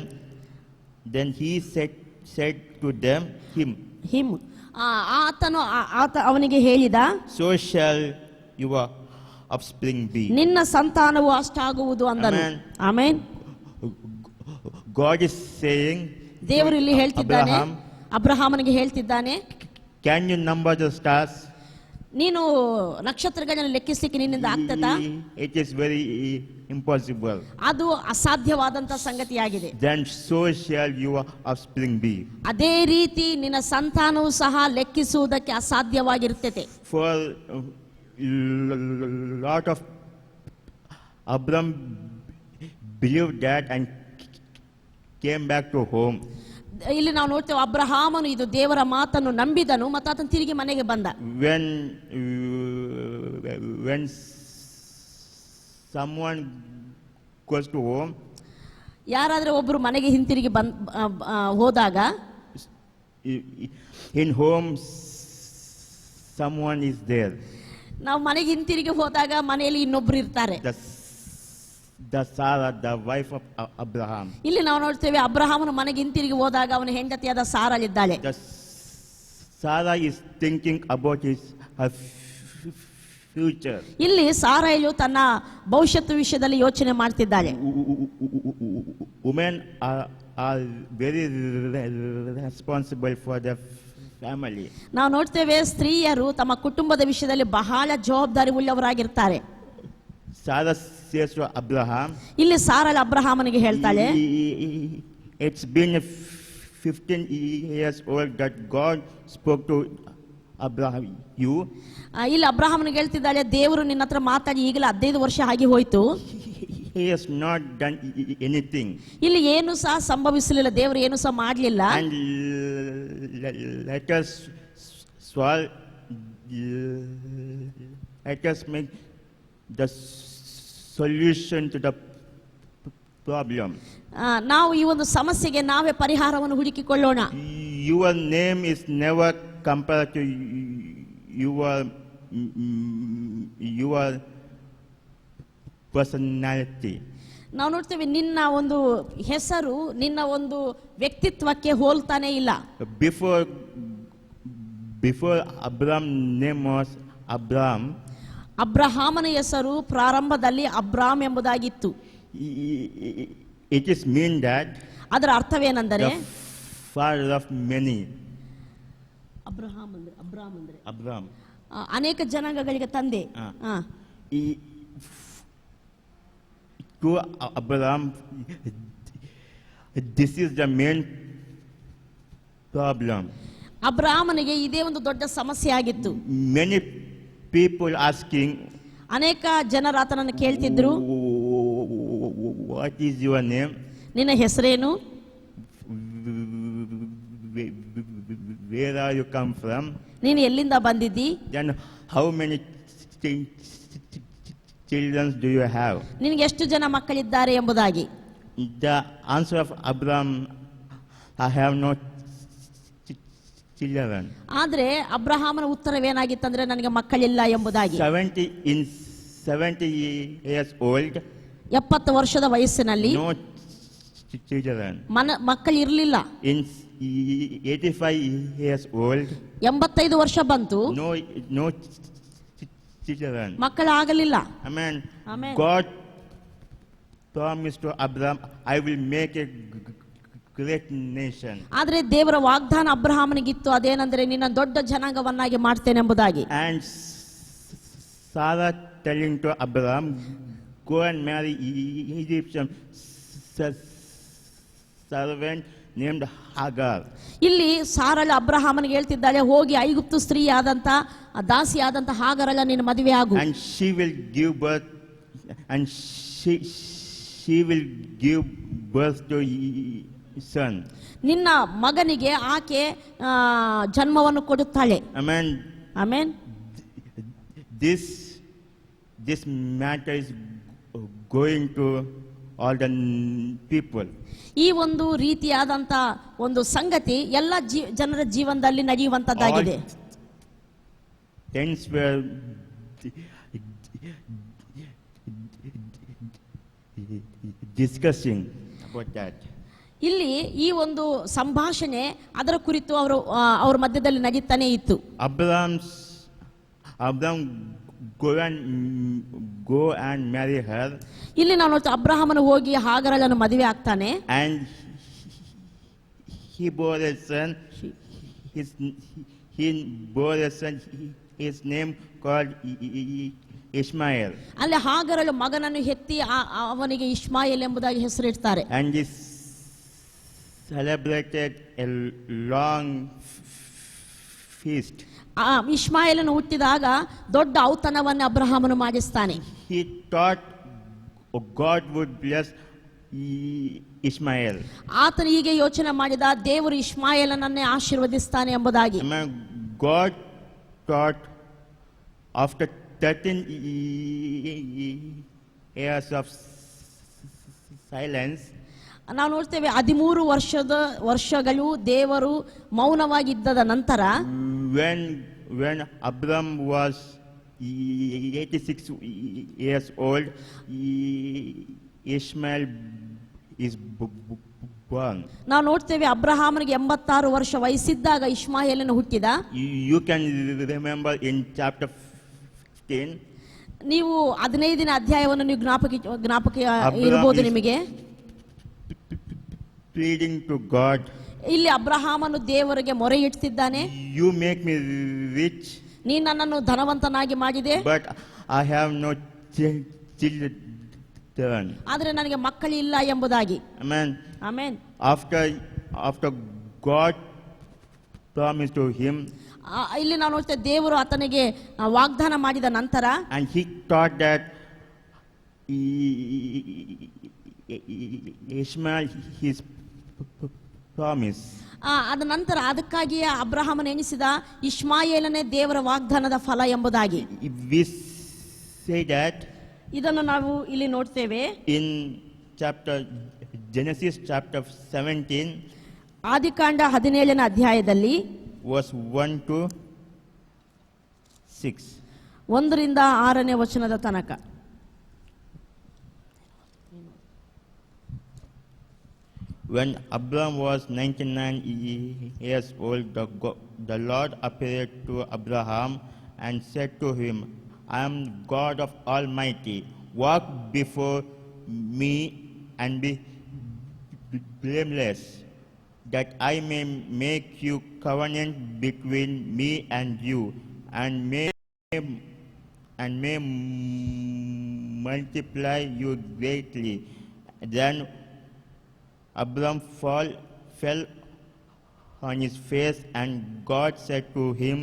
ಅವನಿಗೆ ಹೇಳಿದ, so shall your offspring be. ನಿನ್ನ ಸಂತಾನವು ಅಷ್ಟಾಗುವುದು ಅಂದನು. ಆಮೆನ್. God is saying, ದೇವರು ಇಲ್ಲಿ ಹೇಳ್ತಿದ್ದಾನೆ, ಅಬ್ರಹಾಮನಿಗೆ ಹೇಳ್ತಿದ್ದಾನೆ, can you number the stars? ನೀನು ನಕ್ಷತ್ರಗಳನ್ನು ಲೆಕ್ಕಿಸಲಿಕ್ಕೆ ನಿನ್ನಿಂದ ಆಗ್ತದಾ? It is very impossible. ಅದು ಅಸಾಧ್ಯವಾದಂತ ಸಂಗತಿಯಾಗಿದೆ. Then so shall your offspring be. ಅದೇ ರೀತಿ ನಿನ್ನ ಸಂತಾನವು ಸಹ ಲೆಕ್ಕಿಸುವುದಕ್ಕೆ ಅಸಾಧ್ಯವಾಗಿರುತ್ತದೆ. For lot of Abraham believed that and came back to home. ಇಲ್ಲಿ ನಾವು ನೋಡ್ತೇವೆ ಅಬ್ರಹಾಮನು ಇದು ದೇವರ ಮಾತನ್ನು ನಂಬಿದನು ಮತ್ತು ಆತನು ತಿರುಗಿ ಮನೆಗೆ ಬಂದ. When someone goes to home, ಯಾರಾದ್ರೆ ಒಬ್ರು ಮನೆಗೆ ಹಿಂತಿರುಗಿ ಹೋದಾಗ, in home someone is there. ನಾವು ಮನೆಗೆ ಹಿಂತಿರುಗಿ ಹೋದಾಗ ಮನೆಯಲ್ಲಿ ಇನ್ನೊಬ್ರು ಇರ್ತಾರೆ. the Sarah, the wife of Abraham. ಇಲ್ಲಿ ನಾವು ನೋಡ್ತೇವೆ ಅಬ್ರಹಾಮನ ಮನೆಗೆ ಹಿಂತಿರುಗಿ ಹೋದಾಗ ಅವನ ಹೆಂಡತಿಯಾದ ಸಾರಳಿದ್ದಾಳೆ. Sarah is thinking about her future. ಇಲ್ಲಿ ಸಾರೈಲು ತನ್ನ ಭವಿಷ್ಯತ್ತು ವಿಷಯದಲ್ಲಿ ಯೋಚನೆ ಮಾಡ್ತಿದ್ದಾಳೆ. Women are very responsible for their family. ನಾವು ನೋಡ್ತೇವೆ ಸ್ತ್ರೀಯರು ತಮ್ಮ ಕುಟುಂಬದ ವಿಷಯದಲ್ಲಿ ಬಹಳ ಜವಾಬ್ದಾರಿ ಉಳ್ಳವರಾಗಿರ್ತಾರೆ. Sarah says to Abraham, ಇಲ್ಲಿ ಸಾರಳ ಅಬ್ರಹಾಮನಿಗೆ ಹೇಳ್ತಾಳೆ, it's been 15 years old that God spoke to Abraham you. ಇಲ್ಲಿ ಅಬ್ರಹಾಮನಿಗೆ ಹೇಳ್ತಿದ್ದಾಳೆ, ದೇವರು ನಿನ್ನ ಹತ್ರ ಮಾತಾಡಿ ಈಗಲೇ 15 ವರ್ಷ ಆಗಿ ಹೋಯ್ತು. He has not done anything. ಇಲ್ಲಿ ಏನು ಸಹ ಸಂಭವಿಸಲಿಲ್ಲ, ದೇವರು ಏನು ಸಹ ಮಾಡಲಿಲ್ಲ. And let us solve, let us make the solution to the problem. ನಾವು ಈ ಒಂದು ಸಮಸ್ಯೆಗೆ ನಾವೇ ಪರಿಹಾರವನ್ನು ಹುಡುಕಿಕೊಳ್ಳೋಣ. Your name is never compared to your personality. ನಾವು ನೋಡ್ತೇವೆ ನಿನ್ನ ಒಂದು ಹೆಸರು ನಿನ್ನ ಒಂದು ವ್ಯಕ್ತಿತ್ವಕ್ಕೆ ಹೋಲ್ತಾನೆ ಇಲ್ಲ. Before Abraham name was Abraham. ಅಬ್ರಹಾಮನ ಹೆಸರು ಪ್ರಾರಂಭದಲ್ಲಿ ಅಬ್ರಾಮ್ ಎಂಬುದಾಗಿತ್ತು. It is mean that ಅದರ ಅರ್ಥವೇನೆಂದರೆ father of many. ಅಬ್ರಹಾಮ್ ಅಂದ್ರೆ Abraham. ಅನೇಕ ಜನಾಂಗಗಳಿಗೆ ತಂದೆ. To Abraham, this is the main problem. ಅಬ್ರಹಾಮನಿಗೆ ಇದೇ ಒಂದು ದೊಡ್ಡ ಸಮಸ್ಯೆ ಆಗಿತ್ತು. Many people asking, ಅನೇಕ ಜನರು ಆತನನ್ನು ಕೇಳ್ತಿದ್ರು, what is your name? ನಿನ್ನ ಹೆಸರೇನು? Where are you come from? ನೀನು ಎಲ್ಲಿಂದ ಬಂದಿದ್ದಿ? Then how many children do you have? ನಿನಗೆ ಎಷ್ಟು ಜನ ಮಕ್ಕಳಿದ್ದಾರೆ ಎಂಬುದಾಗಿ. The answer of Abraham, I have no children. ಆದ್ರೆ ಅಬ್ರಹಾಮನ ಉತ್ತರವೇನಾಗಿತ್ತಂದ್ರೆ ನನಗೆ ಮಕ್ಕಳಿಲ್ಲ ಎಂಬುದಾಗಿ. 70 years old. 70 ವರ್ಷದ ವಯಸ್ಸಿನಲ್ಲಿ No children. ಮಕ್ಕಳಿರಲಿಲ್ಲ. In 85 years old. 85 ವರ್ಷ ಬಂತು. No children. ಮಕ್ಕಳಾಗಲಿಲ್ಲ. Amen. Amen. God promised to Abraham, I will make a great nation. ಆದ್ರೆ ದೇವರ ವಾಗ್ದಾನ ಅಬ್ರಹಾಮನಿಗಿತ್ತು, ಅದೇನೆಂದರೆ ನಿನ್ನ ದೊಡ್ಡ ಜನಾಂಗವನ್ನಾಗಿ ಮಾಡ್ತೇನೆ ಎಂಬುದಾಗಿ. And Sarah telling to Abraham, go and marry Egyptian servant named Hagar. ಇಲ್ಲಿ ಸಾರಳ ಅಬ್ರಹಾಮನಿಗೆ ಹೇಳ್ತಿದ್ದಾಳೆ, ಹೋಗಿ ಐಗುಪ್ತು ಸ್ತ್ರೀ ಆದಂತ ದಾಸಿ ಆದಂತ ಹಾಗರಳ ನಿನ್ನ ಮದುವೆ ಆಗು. And she will give birth, and she will give birth to son. ನಿನ್ನ ಮಗನಿಗೆ ಆಕೆ ಜನ್ಮವನ್ನು ಕೊಡುತ್ತಾಳೆ. Amen. Amen. This matter is going to all the people. ಈ ಒಂದು ರೀತಿಯಾದಂತ ಒಂದು ಸಂಗತಿ ಎಲ್ಲ ಜನರ ಜೀವನದಲ್ಲಿ ನಡೆಯುವಂತದ್ದಾಗಿದೆ. Things were discussing about that. ಇಲ್ಲಿ ಈ ಒಂದು ಸಂಭಾಷಣೆ ಅದರ ಕುರಿತು ಅವರ ಮಧ್ಯದಲ್ಲಿ ನಡೀತಾನೆ ಇತ್ತು. Abraham go and marry her. ಇಲ್ಲಿ ನಾವು ಅಬ್ರಹಾಮನು ಹೋಗಿ ಹಾಗರಳನ್ನು ಮದುವೆ ಆಗ್ತಾನೆ. And he bore a son. He bore a son. His name called Ishmael. ಅಲ್ಲಿ ಹಾಗರಳು ಮಗನನ್ನು ಹೆತ್ತಿ ಅವನಿಗೆ ಇಷ್ಮಾಯೇಲ್ ಎಂಬುದಾಗಿ ಹೆಸರಿಡ್ತಾರೆ. And he celebrated a long feast. ಇಷ್ಮಾಯೇಲನು ಹುಟ್ಟಿದಾಗ ದೊಡ್ಡ ಔತಣವನ್ನು ಅಬ್ರಹಾಮನು ಮಾಡಿಸ್ತಾನೆ. He thought God would bless Ishmael. ಆತನು ಹೀಗೆ ಯೋಚನೆ ಮಾಡಿದ, ದೇವರು ಇಷ್ಮಾಯೇಲನನ್ನೇ ಆಶೀರ್ವದಿಸ್ತಾನೆ ಎಂಬುದಾಗಿ. God thought after 13 years of silence, ನಾವು ನೋಡ್ತೇವೆ 13 ವರ್ಷಗಳು ದೇವರು ಮೌನವಾಗಿದ್ದದ ನಂತರ, when Abraham was 86 years old, Ishmael is born. ನಾವು ನೋಡ್ತೇವೆ ಅಬ್ರಹಾಮನಿಗೆ 86 ವರ್ಷ ವಯಸ್ಸಿದ್ದಾಗ ಇಷ್ಮಾಯೇಲನು ಹುಟ್ಟಿದ. You can remember in chapter 15. ನೀವು 15ನೇ ಅಧ್ಯಾಯವನ್ನು ನೀವು ಜ್ಞಾಪಕ ಇರಬಹುದು ನಿಮಗೆ. Pleading to God. ಇಲ್ಲಿ ಅಬ್ರಹಾಮನು ದೇವರಿಗೆ ಮೊರೆ ಇಡ್ತಿದ್ದಾನೆ. You make me rich. ನೀನು ನನ್ನನ್ನು ಧನವಂತನಾಗಿ ಮಾಡಿದೆ. But I have no children. ಆದರೆ ನನಗೆ ಮಕ್ಕಳಿಲ್ಲ ಎಂಬುದಾಗಿ. Amen. Amen. After God promised to him. ಇಲ್ಲಿ ನಾವು ನೋಡ್ತೇವೆ ದೇವರು ಆತನಿಗೆ ವಾಗ್ದಾನ ಮಾಡಿದ ನಂತರ. And he thought that Ishmael his promise. ಅದ ನಂತರ ಅದಕ್ಕಾಗಿಯೇ ಅಬ್ರಹಾಮನ ಎಣಿಸಿದ ಇಷ್ಮಾಯೇಲನೇ ದೇವರ ವಾಗ್ದಾನದ ಫಲ ಎಂಬುದಾಗಿ. We say that ಇದನ್ನು ನಾವು ಇಲ್ಲಿ ನೋಡ್ತೇವೆ. in Genesis chapter 17, ಆದಿಕಾಂಡ 17ನೇ ಅಧ್ಯಾಯದಲ್ಲಿ verse 1 to 6. 1ರಿಂದ 6ನೇ ವಚನದ ತನಕ. When Abram was 99 years old, the Lord appeared to Abraham and said to him, I am God of Almighty. Walk before me and be blameless, that I may make you covenant between me and you, and may multiply you greatly. Then Abram fell on his face, and God said to him,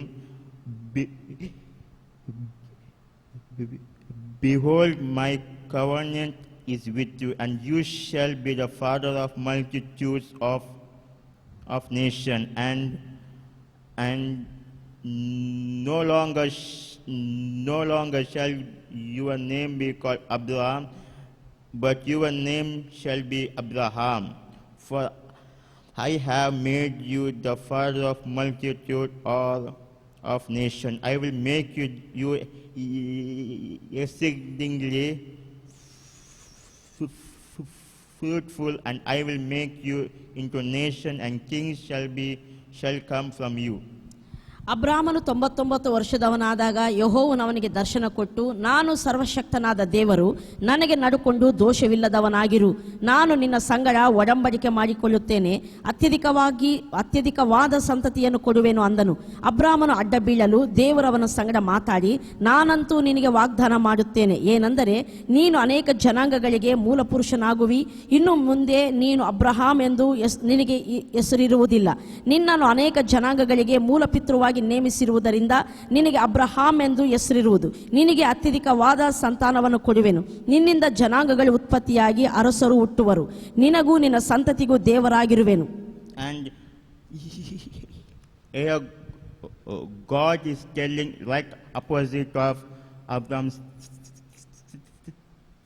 Behold, my covenant is with you, and you shall be the father of multitudes of nations, and no longer shall your name be called Abraham, but your name shall be Abraham, for I have made you the father of multitude of nations. I will make you exceedingly fruitful, and I will make you into nation, and kings shall come from you. ಅಬ್ರಾಮನು 99 ವರ್ಷದವನಾದಾಗ ಯೆಹೋವನು ಅವನಿಗೆ ದರ್ಶನ ಕೊಟ್ಟು, ನಾನು ಸರ್ವಶಕ್ತನಾದ ದೇವರು, ನನಗೆ ನಡುಕೊಂಡು ದೋಷವಿಲ್ಲದವನಾಗಿರು, ನಾನು ನಿನ್ನ ಸಂಗಡ ಒಡಂಬಡಿಕೆ ಮಾಡಿಕೊಳ್ಳುತ್ತೇನೆ, ಅತ್ಯಧಿಕವಾದ ಸಂತತಿಯನ್ನು ಕೊಡುವೆನು ಅಂದನು. ಅಬ್ರಾಮನು ಅಡ್ಡ ಬೀಳಲು ದೇವರವನ ಸಂಗಡ ಮಾತಾಡಿ, ನಾನಂತೂ ನಿನಗೆ ವಾಗ್ದಾನ ಮಾಡುತ್ತೇನೆ, ಏನೆಂದರೆ ನೀನು ಅನೇಕ ಜನಾಂಗಗಳಿಗೆ ಮೂಲ ಪುರುಷನಾಗುವಿ, ಇನ್ನು ಮುಂದೆ ನೀನು ಅಬ್ರಹಾಂ ಎಂದು ನಿನಗೆ ಹೆಸರಿರುವುದಿಲ್ಲ, ನಿನ್ನನ್ನು ಅನೇಕ ಜನಾಂಗಗಳಿಗೆ ಮೂಲ ಪಿತೃವಾಗಿ ನೇಮಿಸಿರುವುದರಿಂದ ನಿನಗೆ ಅಬ್ರಹಾಂ ಎಂದು ಹೆಸರಿರುವುದು, ನಿನಗೆ ಅತ್ಯಧಿಕವಾದ ಸಂತಾನವನ್ನು ಕೊಡುವೆನು, ನಿನ್ನಿಂದ ಜನಾಂಗಗಳು ಉತ್ಪತ್ತಿಯಾಗಿ ಅರಸರು ಹುಟ್ಟುವರು, ನಿನಗೂ ನಿನ್ನ ಸಂತತಿಗೂ ದೇವರಾಗಿರುವೆನು. And here God is telling right opposite of Abraham's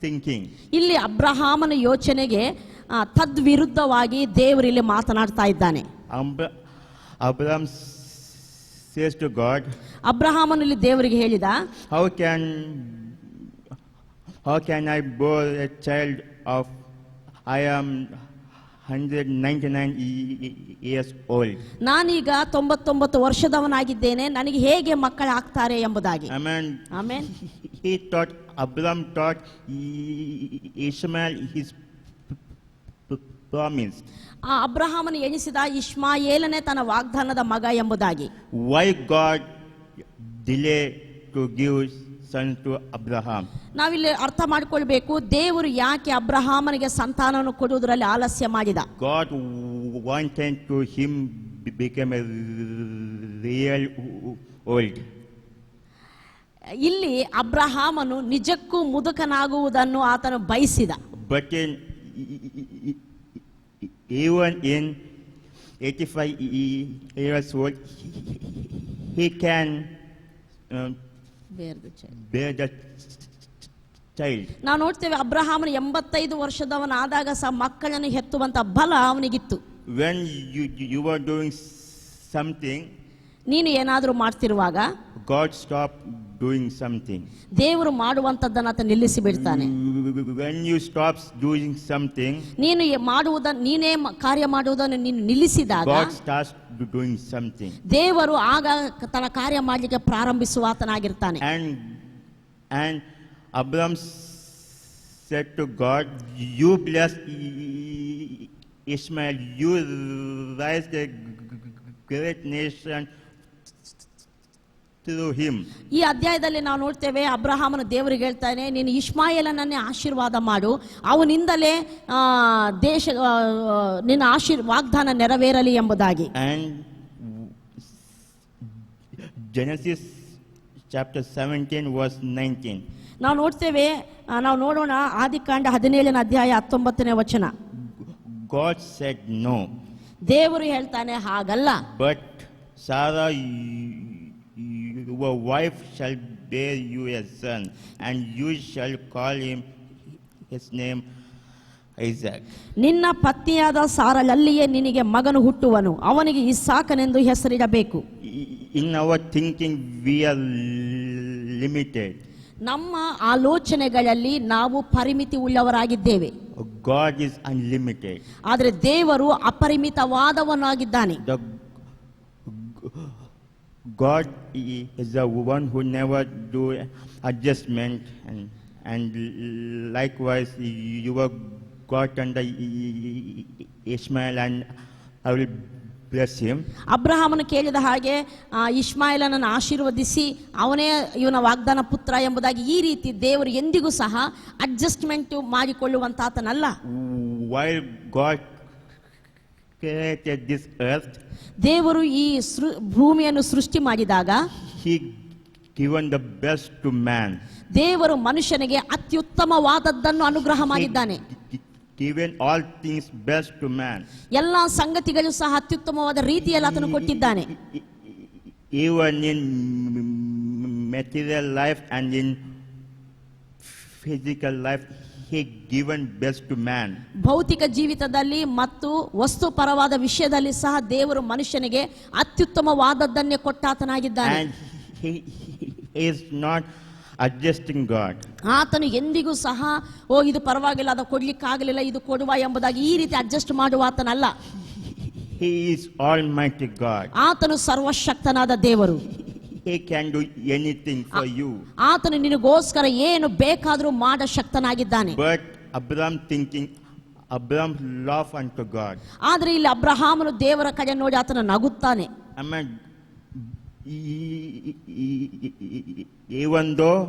thinking. ಇಲ್ಲಿ ಅಬ್ರಹಾಮನ ಯೋಚನೆಗೆ ತದ್ವಿರುದ್ಧವಾಗಿ ದೇವರು ಇಲ್ಲಿ ಮಾತನಾಡ್ತಾ ಇದ್ದಾನೆ. Abraham says to God, ಅಬ್ರಹಾಮನು ಇಲ್ಲಿ ದೇವರಿಗೆ ಹೇಳಿದ, how can I bear a child of I am 199 years old. ನಾನೀಗ 99 ವರ್ಷದವನಾಗಿದ್ದೇನೆ, ನನಗೆ ಹೇಗೆ ಮಕ್ಕಳಾಗ್ತಾರೆ ಎಂಬುದಾಗಿ. Amen. Amen. Abraham thought Ishmael his promise. ಅಬ್ರಹಾಮನು ಎಣಿಸಿದ ಇಷ್ಮಾಯೇಲನೇ ತನ್ನ ವಾಗ್ದಾನದ ಮಗ ಎಂಬುದಾಗಿ. Why God delay to give son to Abraham? ನಾವಿಲ್ಲಿ ಅರ್ಥ ಮಾಡಿಕೊಳ್ಬೇಕು, ದೇವರು ಯಾಕೆ ಅಬ್ರಹಾಮನಿಗೆ ಸಂತಾನವನ್ನು ಕೊಡುವುದರಲ್ಲಿ ಆಲಸ್ಯ ಮಾಡಿದ. God wanted to him become a real old. ಇಲ್ಲಿ ಅಬ್ರಹಾಮನು ನಿಜಕ್ಕೂ ಮುದುಕನಾಗುವುದನ್ನು ಆತನು ಬಯಸಿದ. But even in 85 years old, he can bear the child. ನಾವು ನೋಡ್ತೇವೆ ಅಬ್ರಹಾಮನು 85 ವರ್ಷದವನಾದಾಗ ಸಹ ಮಕ್ಕಳನ್ನು ಹೆತ್ತುವಂತ ಬಲ ಅವನಿಗಿತ್ತು. When you are doing something, ನೀನು ಏನಾದರೂ ಮಾಡ್ತಿರುವಾಗ God stopped doing something. ದೇವರು ಮಾಡುವಂತದ್ದನ್ನು ಆತ ನಿಲ್ಲಿಸಿ ಬಿಡ್ತಾನೆ. When you stop doing something, ನೀನು ನೀನೇ ಕಾರ್ಯ ಮಾಡುವುದನ್ನು ನೀನು ನಿಲ್ಲಿಸಿದಾಗ God starts doing something. ದೇವರು ಆಗ ತನ್ನ ಕಾರ್ಯ ಮಾಡಲಿಕ್ಕೆ ಪ್ರಾರಂಭಿಸುವ ಆತನಾಗಿರ್ತಾನೆ. And Abraham said to God, "You bless Ishmael, you raise a great nation through him." ಈ ಅಧ್ಯಾಯದಲ್ಲಿ ನಾವು ನೋಡ್ತೇವೆ, ಅಬ್ರಹಾಮನು ದೇವರಿಗೆ ಹೇಳ್ತಾನೆ, ನೀನು ಇಷ್ಮಾಯೇಲನನ್ನೇ ಆಶೀರ್ವಾದ ಮಾಡು, ಅವನಿಂದಲೇ ದೇಶ ನಿನ್ನ ವಾಗ್ದಾನ ನೆರವೇರಲಿ ಎಂಬುದಾಗಿ. And Genesis chapter 17 verse 19. ನಾವು ನೋಡ್ತೇವೆ, ನಾವು ನೋಡೋಣ ಆದಿಕಾಂಡ 17ನೇ ಅಧ್ಯಾಯ 19ನೇ ವಚನ. God said no. ದೇವರು ಹೇಳ್ತಾನೆ ಹಾಗಲ್ಲ. But Sarah, your wife, shall bear you a son, and you shall call his name Isaac. ನಿನ್ನ ಪತ್ನಿಯಾದ ಸಾರಳಲ್ಲಿಯೇ ನಿನಗೆ ಮಗನು ಹುಟ್ಟುವನು, ಅವನಿಗೆ ಇಸ್ಸಾಕನೆಂದು ಹೆಸರಿಡಬೇಕು. In our thinking we are limited. ನಮ್ಮ ಆಲೋಚನೆಗಳಲ್ಲಿ ನಾವು ಪರಿಮಿತಿ ಉಳ್ಳವರಾಗಿದ್ದೇವೆ. God is unlimited. ಆದರೆ ದೇವರು ಅಪರಿಮಿತವಾದವನಾಗಿದ್ದಾನೆ. God is the one who never do adjustment, and likewise you were got under Ishmael, and I will bless him. ಅಬ್ರಹಾಮನು ಕೇಳಿದ ಹಾಗೆ ಇಷ್ಮಾಯೇಲನನ್ನು ಆಶೀರ್ವದಿಸಿ ಅವನೇ ಇವನ ವಾಗ್ದಾನ ಪುತ್ರ ಎಂಬುದಾಗಿ ಈ ರೀತಿ ದೇವರು ಎಂದಿಗೂ ಸಹ adjustment ಮಾಡಿಕೊಳ್ಳುವಂತಾತನಲ್ಲ. While God created this earth, ದೇವರು ಈ ಭೂಮಿಯನ್ನು ಸೃಷ್ಟಿ ಮಾಡಿದಾಗ he given the best to man. ದೇವರು ಮನುಷ್ಯನಿಗೆ ಅತ್ಯುತ್ತಮವಾದದ್ದನ್ನು ಅನುಗ್ರಹ ಮಾಡಿದ್ದಾನೆ. Given all things best to man. ಎಲ್ಲ ಸಂಗತಿಗಳು ಸಹ ಅತ್ಯುತ್ತಮವಾದ ರೀತಿಯಲ್ಲಿ ಆತನು ಕೊಟ್ಟಿದ್ದಾನೆ. Even in material life and in physical life, he given best to man. ಭೌತಿಕ ಜೀವಿತದಲ್ಲಿ ಮತ್ತು ವಸ್ತು ಪರವಾದ ವಿಷಯದಲ್ಲಿ ಸಹ ದೇವರು ಮನುಷ್ಯನಿಗೆ ಅತ್ಯುತ್ತಮವಾದದ್ದನ್ನೇ ಕೊಟ್ಟಾತನಾಗಿದ್ದಾನೆ. And he is not adjusting God. ಆತನು ಎಂದಿಗೂ ಸಹ ಇದು ಪರವಾಗಿಲ್ಲ, ಅದು ಕೊಡ್ಲಿಕ್ಕಾಗಲಿಲ್ಲ, ಇದು ಕೊಡುವ ಎಂಬುದಾಗಿ ಈ ರೀತಿ ಅಡ್ಜಸ್ಟ್ ಮಾಡುವ ಆತನಲ್ಲ. He is Almighty God. ಆತನು ಸರ್ವಶಕ್ತನಾದ ದೇವರು. He can do anything for you. ಆತನು ನಿನಗೋಸ್ಕರ ಏನು ಬೇಕಾದರೂ ಮಾಡ ಶಕ್ತನಾಗಿದ್ದಾನೆ. But Abraham laughed unto God. ಆದ್ರೆ ಇಲ್ಲಿ ಅಬ್ರಹಾಮನು ದೇವರ ಕಡೆ ನೋಡಿ ಆತನ ನಗುತ್ತಾನೆ. Even though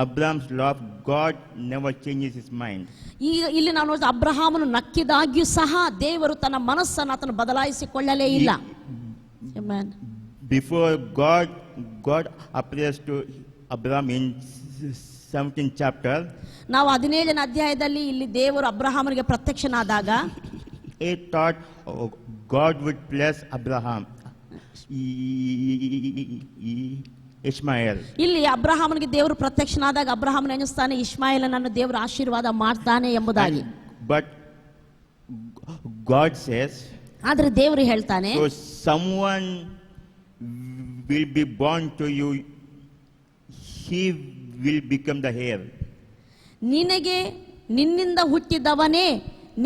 Abraham's love, God never changes his mind. ಈಗ ಇಲ್ಲಿ ನಾವು ನೋಡಿದ ಅಬ್ರಹಾಮನು ನಕ್ಕಿದಾಗ್ಯೂ ಸಹ ದೇವರು ತನ್ನ ಮನಸ್ಸನ್ನು ಆತನು ಬದಲಾಯಿಸಿಕೊಳ್ಳಲೇ ಇಲ್ಲ. Before God appears to Abraham in 17th chapter. ನಾವು 17ನೇ ಅಧ್ಯಾಯದಲ್ಲಿ ಇಲ್ಲಿ ದೇವರು ಅಬ್ರಹಾಮನಿಗೆ ಪ್ರತ್ಯಕ್ಷನಾದಾಗ he thought God would bless Abraham, Ishmael. ಇಲ್ಲಿ ಅಬ್ರಹಾಮನಿಗೆ ದೇವರು ಪ್ರತ್ಯಕ್ಷನಾದಾಗ ಅಬ್ರಹಾಮನ ಎನಿಸ್ತಾನೆ ಇಷ್ಮಾಯೇಲನನ್ನು ದೇವರು ಆಶೀರ್ವಾದ ಮಾಡ್ತಾನೆ ಎಂಬುದಾಗಿ. But God says, ಆದ್ರೆ ದೇವರು ಹೇಳ್ತಾನೆ, so someone will be born to you, he will become the heir. ನಿನಗೆ ನಿನ್ನಿಂದ ಹುಟ್ಟಿದವನೇ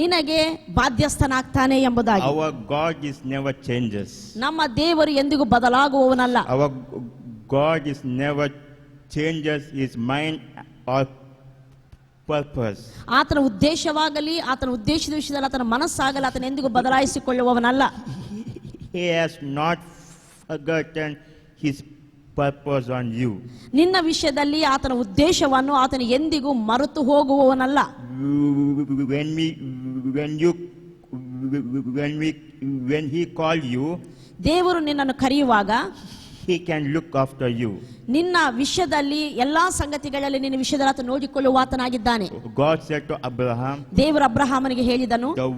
ನಿನಗೆ ಬಾಧ್ಯಸ್ಥನಾಗ್ತಾನೆ ಎಂಬುದಾಗಿ. Our God is never changes. ನಮ್ಮ ದೇವರು ಎಂದಿಗೂ ಬದಲಾಗುವವನಲ್ಲ. Our God is never changes his mind or purpose. ಆತನ ಉದ್ದೇಶವಾಗಲಿ ಆತನ ಉದ್ದೇಶದ ವಿಷಯದಲ್ಲಿ ಆತನ ಮನಸ್ಸಾಗಲಿ ಆತನ ಎಂದಿಗೂ ಬದಲಾಯಿಸಿಕೊಳ್ಳುವವನಲ್ಲ. He has not forgotten his purpose on you. ನಿನ್ನ ವಿಷಯದಲ್ಲಿ ಆತನ ಉದ್ದೇಶವನ್ನು ಆತನ ಎಂದಿಗೂ ಮರೆತು ಹೋಗುವವನಲ್ಲ. When he call you, ದೇವರು ನಿನ್ನನ್ನು ಕರೆಯುವಾಗ he can look after you. ನಿನ್ನ ವಿಷಯದಲ್ಲಿ ಎಲ್ಲಾ ಸಂಗತಿಗಳಲ್ಲಿ ನಿನ್ನ ವಿಷಯದಲ್ಲಿ ಆತ ನೋಡಿಕೊಳ್ಳುವ ಆತನಾಗಿದ್ದಾನೆ. God said to Abraham, ದೇವರು ಅಬ್ರಹಾಮನಿಗೆ ಹೇಳಿದನು, the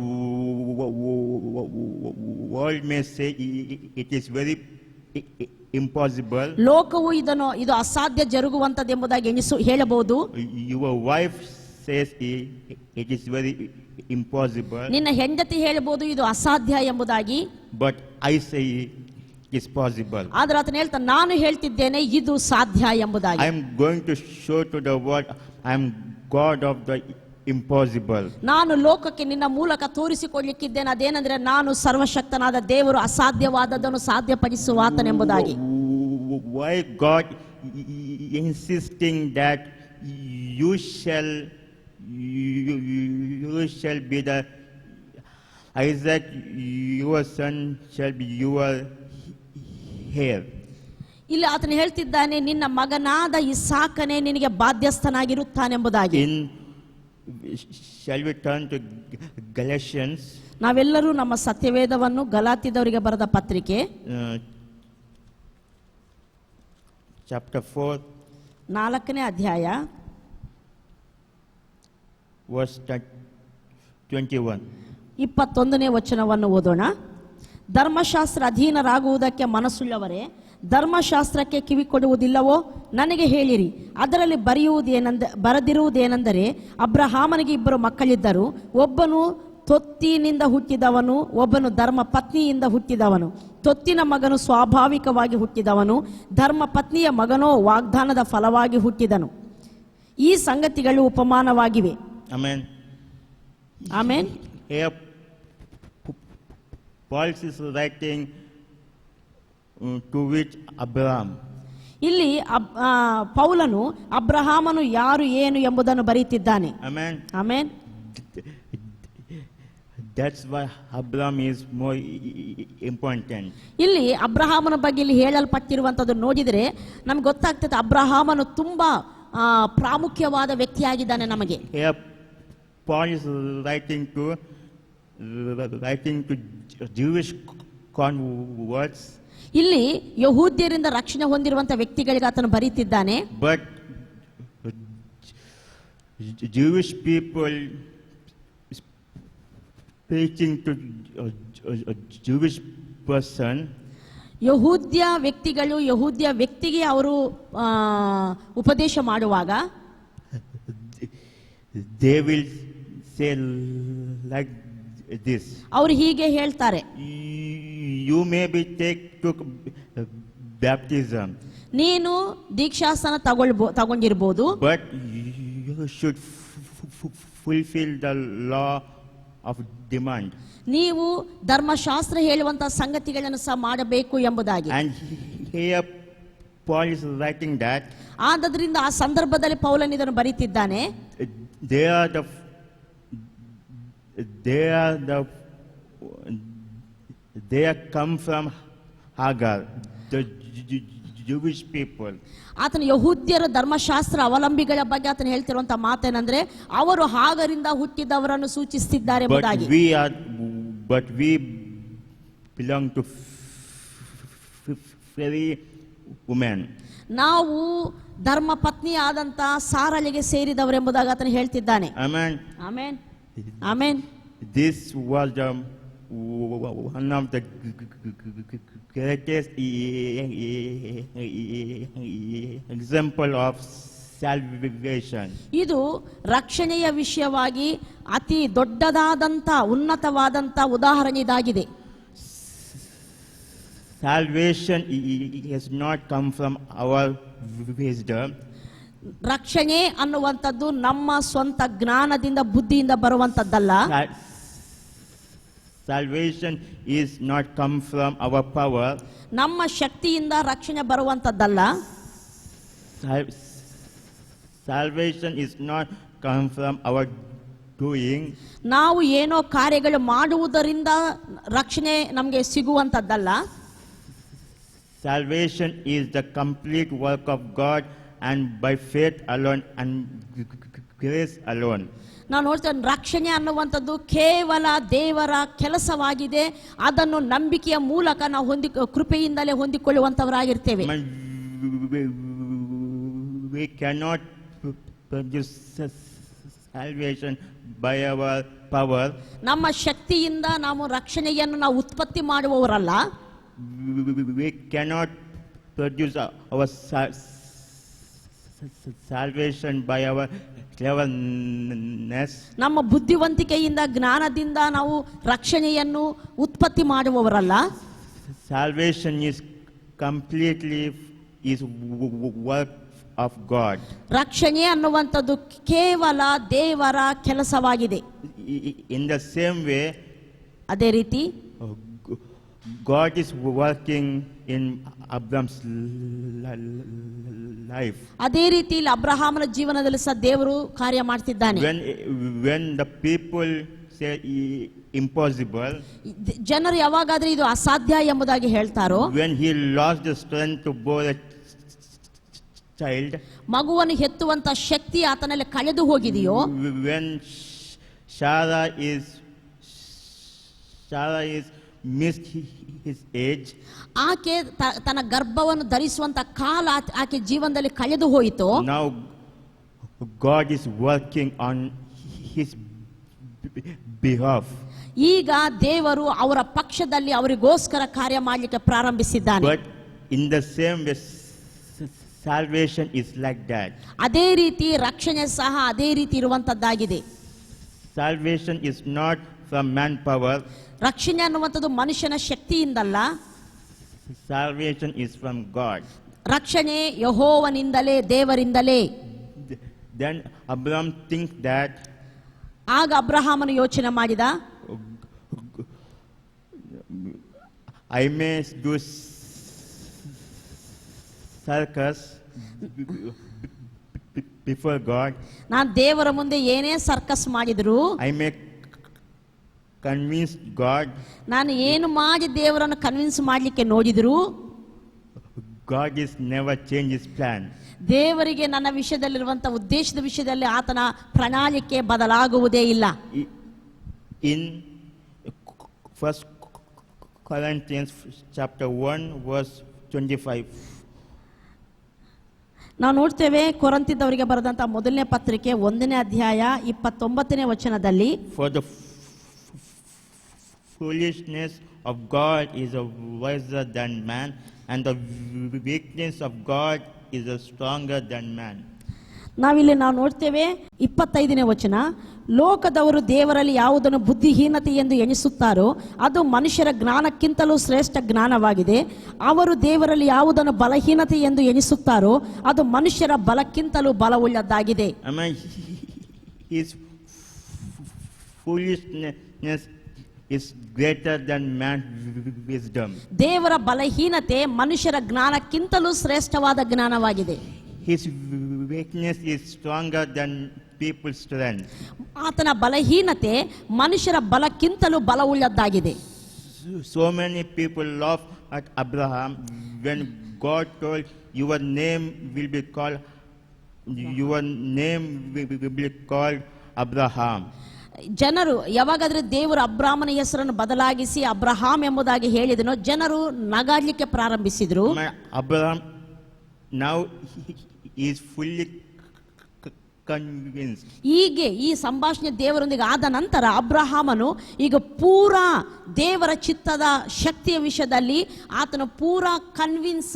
world may say it is very impossible. ಲೋಕವು ಇದು ಅಸಾಧ್ಯ ಜರುಗುವಂತದೆಂಬುದಾಗಿ ಹೇಳಬಹುದು. Your wife says it is very impossible. ನಿನ್ನ ಹೆಂಡತಿ ಹೇಳಬಹುದು ಇದು ಅಸಾಧ್ಯ ಎಂಬುದಾಗಿ. But I say is possible. ಆದ್ರೆ ಆತನು ಹೇಳ್ತಾನೆ, ನಾನು ಹೇಳ್ತಿದ್ದೇನೆ ಇದು ಸಾಧ್ಯ ಎಂಬುದಾಗಿ. I am going to show to the world I am God of the impossible. ನಾನು ಲೋಕಕ್ಕೆ ನಿನ್ನ ಮೂಲಕ ತೋರಿಸಿಕೊಳ್ಳಲಿಕ್ಕಿದ್ದೇನೆ, ಅದೇನೆಂದ್ರೆ ನಾನು ಸರ್ವಶಕ್ತನಾದ ದೇವರು, ಅಸಾಧ್ಯವಾದದ್ದನ್ನು ಸಾಧ್ಯಪಡಿಸುವ ಆತನೆಂಬುದಾಗಿ. Why God insisting that you shall be the Isaac, your son shall be your heir. ಇಲ್ಲಿ ಆತನು ಹೇಳ್ತಿದ್ದಾನೆ, ನಿನ್ನ ಮಗನಾದ ಇಸಾಕನೇ ನಿನಗೆ ಬಾಧ್ಯಸ್ಥನಾಗಿರುತ್ತಾನೆಂಬುದಾಗಿ. Shall we turn to Galatians? ನಾವೆಲ್ಲರೂ ನಮ್ಮ ಸತ್ಯವೇದವನ್ನು ಗಲಾತ್ಯದವರಿಗೆ ಬರೆದ ಪತ್ರಿಕೆ chapter 4 4ನೇ ಅಧ್ಯಾಯ verse 21. 21ನೇ ವಚನವನ್ನು ಓದೋಣ. ಧರ್ಮಶಾಸ್ತ್ರ ಅಧೀನರಾಗುವುದಕ್ಕೆ ಮನಸ್ಸುಳ್ಳವರೇ, ಧರ್ಮಶಾಸ್ತ್ರಕ್ಕೆ ಕಿವಿ ಕೊಡುವುದಿಲ್ಲವೋ? ನನಗೆ ಹೇಳಿರಿ. ಅದರಲ್ಲಿ ಬರೆದಿರುವುದೇನೆಂದರೆ, ಅಬ್ರಹಾಮನಿಗೆ 2 ಮಕ್ಕಳಿದ್ದರು, ಒಬ್ಬನು ತೊತ್ತಿನಿಂದ ಹುಟ್ಟಿದವನು, ಒಬ್ಬನು ಧರ್ಮ ಪತ್ನಿಯಿಂದ ಹುಟ್ಟಿದವನು. ತೊತ್ತಿನ ಮಗನು ಸ್ವಾಭಾವಿಕವಾಗಿ ಹುಟ್ಟಿದವನು, ಧರ್ಮ ಪತ್ನಿಯ ಮಗನೋ ವಾಗ್ದಾನದ ಫಲವಾಗಿ ಹುಟ್ಟಿದನು. ಈ ಸಂಗತಿಗಳು ಉಪಮಾನವಾಗಿವೆ. Amen. Amen. Here Paul is writing to which Abraham. ಇಲ್ಲಿ ಪೌಲನು ಅಬ್ರಹಾಮನು ಯಾರು ಏನು ಎಂಬುದನ್ನು ಬರೆಯುತ್ತಿದ್ದಾನೆ. Amen. Amen. That's why Abraham is more important. ಇಲ್ಲಿ ಅಬ್ರಹಾಮನ ಬಗ್ಗೆ ಇಲ್ಲಿ ಹೇಳಲ್ಪಟ್ಟಿರುವಂತದ್ದು ನೋಡಿದರೆ ನಮ್ಗೆ ಗೊತ್ತಾಗ್ತದೆ, ಅಬ್ರಹಾಮನು ತುಂಬಾ ಪ್ರಾಮುಖ್ಯವಾದ ವ್ಯಕ್ತಿಯಾಗಿದ್ದಾನೆ ನಮಗೆ. Here Paul is writing to Jewish converts. ಇಲ್ಲಿ ಯಹೂದ್ಯರಿಂದ ರಕ್ಷಣೆ ಹೊಂದಿರುವಂತಹ ವ್ಯಕ್ತಿಗಳಿಗೆ ಆತನು ಬರೀತಿದ್ದಾನೆ. But Jewish people preaching to a Jewish person, ಯಹೂದ್ಯ ವ್ಯಕ್ತಿಗಳು ಯಹೂದ್ಯ ವ್ಯಕ್ತಿಗೆ ಅವರು ಉಪದೇಶ ಮಾಡುವಾಗ they will say like this. ಅವರು ಹೀಗೆ ಹೇಳ್ತಾರೆ, You may be took baptism, ನೀನು ದೀಕ್ಷಾಸನ ತಗೊಂಡಿರ್ಬೋದು, but you should fulfill the law of demand. ನೀವು ಧರ್ಮಶಾಸ್ತ್ರ ಹೇಳುವಂತಹ ಸಂಗತಿಗಳನ್ನು ಸಹ ಮಾಡಬೇಕು ಎಂಬುದಾಗಿ. And here Paul is writing that ಆದ್ದರಿಂದ ಆ ಸಂದರ್ಭದಲ್ಲಿ ಪೌಲನ್ ಇದನ್ನು ಬರೀತಿದ್ದಾನೆ. they are come from Hagar, the Jewish people. ಆತನ ಯಹೂದ್ಯರ ಧರ್ಮಶಾಸ್ತ್ರ ಅವಲಂಬಿಗಳ ಬಗ್ಗೆ ಆತನು ಹೇಳ್ತಿರುವಂತಹ ಮಾತೇನೆಂದ್ರೆ, ಅವರು ಹಾಗರಿಂದ ಹುಟ್ಟಿದವರನ್ನು ಸೂಚಿಸುತ್ತಿದ್ದಾರೆ ಎಂಬುದಾಗಿ. But we belong to free women. ನಾವು ಧರ್ಮ ಪತ್ನಿ ಆದಂತ ಸಾರಳಿಗೆ ಸೇರಿದವರೆಂಬುದಾಗಿ ಆತನು ಹೇಳ್ತಿದ್ದಾನೆ. Amen. Amen. Amen. This was one of the greatest example of salvation. ಇದು ರಕ್ಷಣೆಯ ವಿಷಯವಾಗಿ ಅತಿ ದೊಡ್ಡದಾದಂತ ಉನ್ನತವಾದಂತ ಉದಾಹರಣೆ ಇದಾಗಿದೆ. Salvation has not come from our wisdom. ರಕ್ಷಣೆ ಅನ್ನುವಂಥದ್ದು ನಮ್ಮ ಸ್ವಂತ ಜ್ಞಾನದಿಂದ ಬುದ್ಧಿಯಿಂದ ಬರುವಂತದ್ದಲ್ಲ. Salvation is not come from our power. ನಮ್ಮ ಶಕ್ತಿಯಿಂದ ರಕ್ಷಣೆ ಬರುವಂತದ್ದಲ್ಲ. Salvation is not come from our doing. ನಾವು ಏನೋ ಕಾರ್ಯಗಳು ಮಾಡುವುದರಿಂದ ರಕ್ಷಣೆ ನಮಗೆ ಸಿಗುವಂತದ್ದಲ್ಲ. Salvation is the complete work of God and by faith alone and grace alone. ನಾವು ನೋಡ್ತೇವೆ, ರಕ್ಷಣೆ ಅನ್ನುವಂಥದ್ದು ಕೇವಲ ದೇವರ ಕೆಲಸವಾಗಿದೆ. ಅದನ್ನು ನಂಬಿಕೆಯ ಮೂಲಕ ನಾವು ಕೃಪೆಯಿಂದಲೇ ಹೊಂದಿಕೊಳ್ಳುವಂತವರಾಗಿರ್ತೇವೆ. We cannot produce salvation by our power. ನಮ್ಮ ಶಕ್ತಿಯಿಂದ ನಾವು ರಕ್ಷಣೆಯನ್ನು ನಾವು ಉತ್ಪತ್ತಿ ಮಾಡುವವರಲ್ಲ. We cannot produce our salvation by our cleverness. ನಮ್ಮ ಬುದ್ಧಿವಂತಿಕೆಯಿಂದ ಜ್ಞಾನದಿಂದ ನಾವು ರಕ್ಷಣೆಯನ್ನು ಉತ್ಪತ್ತಿ ಮಾಡುವವರಲ್ಲ. salvation is completely is work of God. ರಕ್ಷಣೆ ಅನ್ನುವಂಥದ್ದು ಕೇವಲ ದೇವರ ಕೆಲಸವಾಗಿದೆ. In the same way, ಅದೇ ರೀತಿ God is working in Abraham's life. ಅದೇ ರೀತಿ ಇಲ್ಲಿ ಅಬ್ರಹಾಮನ ಜೀವನದಲ್ಲಿ ಸಹ ದೇವರು ಕಾರ್ಯ ಮಾಡ್ತಿದ್ದಾನೆ. When the people say impossible, ಜನರು ಯಾವಾಗಾದ್ರೂ ಇದು ಅಸಾಧ್ಯ ಎಂಬುದಾಗಿ ಹೇಳ್ತಾರೋ, when he lost the strength to bear a child, ಮಗುವನ್ನು ಹೆತ್ತುವಂತ ಶಕ್ತಿ ಆತನಲ್ಲಿ ಕಳೆದು ಹೋಗಿದೆಯೋ, when Sarah is missed his age, ಆಕೆ ತನ್ನ ಗರ್ಭವನ್ನು ಧರಿಸುವಂತ ಕಾಲ ಆಕೆ ಜೀವನದಲ್ಲಿ ಕಳೆದು ಹೋಯಿತು. now God is working on his behalf. ಈಗ ದೇವರು ಅವರ ಪಕ್ಷದಲ್ಲಿ ಅವರಿಗೋಸ್ಕರ ಕಾರ್ಯ ಮಾಡಲಿಕ್ಕೆ ಪ್ರಾರಂಭಿಸಿದ್ದಾನೆ. But in the same way, salvation is like that. ಅದೇ ರೀತಿ ರಕ್ಷಣೆ ಸಹ ಅದೇ ರೀತಿ ಇರುವಂತದ್ದಾಗಿದೆ. Salvation is not from manpower. ರಕ್ಷಣೆ ಅನ್ನುವಂಥದ್ದು ಮನುಷ್ಯನ ಶಕ್ತಿಯಿಂದಲ್ಲ, Salvation is from God. ರಕ್ಷಣೆ ಯೆಹೋವನಿಂದಲೇ, ದೇವರಿಂದಲೇ. Then Abraham thinks that ಆಗ ಅಬ್ರಹಾಮನು ಯೋಚನೆ ಮಾಡಿದ, I may do circus before God. ನಾನು ದೇವರ ಮುಂದೆ ಏನೇ ಸರ್ಕಸ್ ಮಾಡಿದ್ರು, I may convince God. ನಾನು ಏನು ಮಾಡಿ ದೇವರನ್ನು ಕನ್ವಿನ್ಸ್ ಮಾಡಲಿಕ್ಕೆ ನೋಡಿದ್ರು, God is never change his plan. ದೇವರಿಗೆ ನನ್ನ ವಿಷಯದಲ್ಲಿರುವಂತಹ ಉದ್ದೇಶದ ವಿಷಯದಲ್ಲಿ ಆತನ ಪ್ರಣಾಳಿಕೆ ಬದಲಾಗುವುದೇ ಇಲ್ಲ. In 1 Corinthians chapter 1 verse 25. ನಾವು ನೋಡ್ತೇವೆ ಕೊರಿಂಥದವರಿಗೆ ಬರೆದಂತ ಮೊದಲನೇ ಪತ್ರಿಕೆ 1ನೇ ಅಧ್ಯಾಯ 29ನೇ ವಚನದಲ್ಲಿ, For the foolishness of God is wiser than man, and the weakness of God is stronger than man. ನಾವಿಲ್ಲಿ ನಾವು ನೋಡ್ತೇವೆ 25ನೇ ವಚನ, ಲೋಕದವರು ದೇವರಲ್ಲಿ ಯಾವುದನ್ನು ಬುದ್ಧಿಹೀನತೆ ಎಂದು ಎಣಿಸುತ್ತಾರೋ ಅದು ಮನುಷ್ಯರ ಜ್ಞಾನಕ್ಕಿಂತಲೂ ಶ್ರೇಷ್ಠ ಜ್ಞಾನವಾಗಿದೆ. ಅವರು ದೇವರಲ್ಲಿ ಯಾವುದನ್ನು ಬಲಹೀನತೆ ಎಂದು ಎಣಿಸುತ್ತಾರೋ ಅದು ಮನುಷ್ಯರ ಬಲಕ್ಕಿಂತಲೂ ಬಲವುಳ್ಳದ್ದಾಗಿದೆ. His foolishness is greater than man's wisdom. ದೇವರ ಬಲಹೀನತೆ ಮನುಷ್ಯರ ಜ್ಞಾನಕ್ಕಿಂತಲೂ ಶ್ರೇಷ್ಠವಾದ ಜ್ಞಾನವಾಗಿದೆ. His weakness is stronger than people's strength. ಆತನ ಬಲಹೀನತೆ ಮನುಷ್ಯರ ಬಲಕ್ಕಿಂತಲೂ ಬಲವುಳ್ಳದ್ದಾಗಿದೆ. So many people laugh at Abraham when God told your name will be called Abraham. ಜನರು ಯಾವಾಗಾದ್ರೆ ದೇವರು ಅಬ್ರಾಮನ ಹೆಸರನ್ನು ಬದಲಾಗಿಸಿ ಅಬ್ರಹಾಂ ಎಂಬುದಾಗಿ ಹೇಳಿದನೋ ಜನರು ನಗಾಡ್ಲಿಕ್ಕೆ ಪ್ರಾರಂಭಿಸಿದ್ರು. Abraham now he is fully convinced. ಹೀಗೆ ಈ ಸಂಭಾಷಣೆ ದೇವರೊಂದಿಗೆ ಆದ ನಂತರ ಅಬ್ರಹಾಮನು ಈಗ ಪೂರಾ ದೇವರ ಚಿತ್ತದ ಶಕ್ತಿಯ ವಿಷಯದಲ್ಲಿ ಆತನು ಪೂರಾ ಕನ್ವಿನ್ಸ್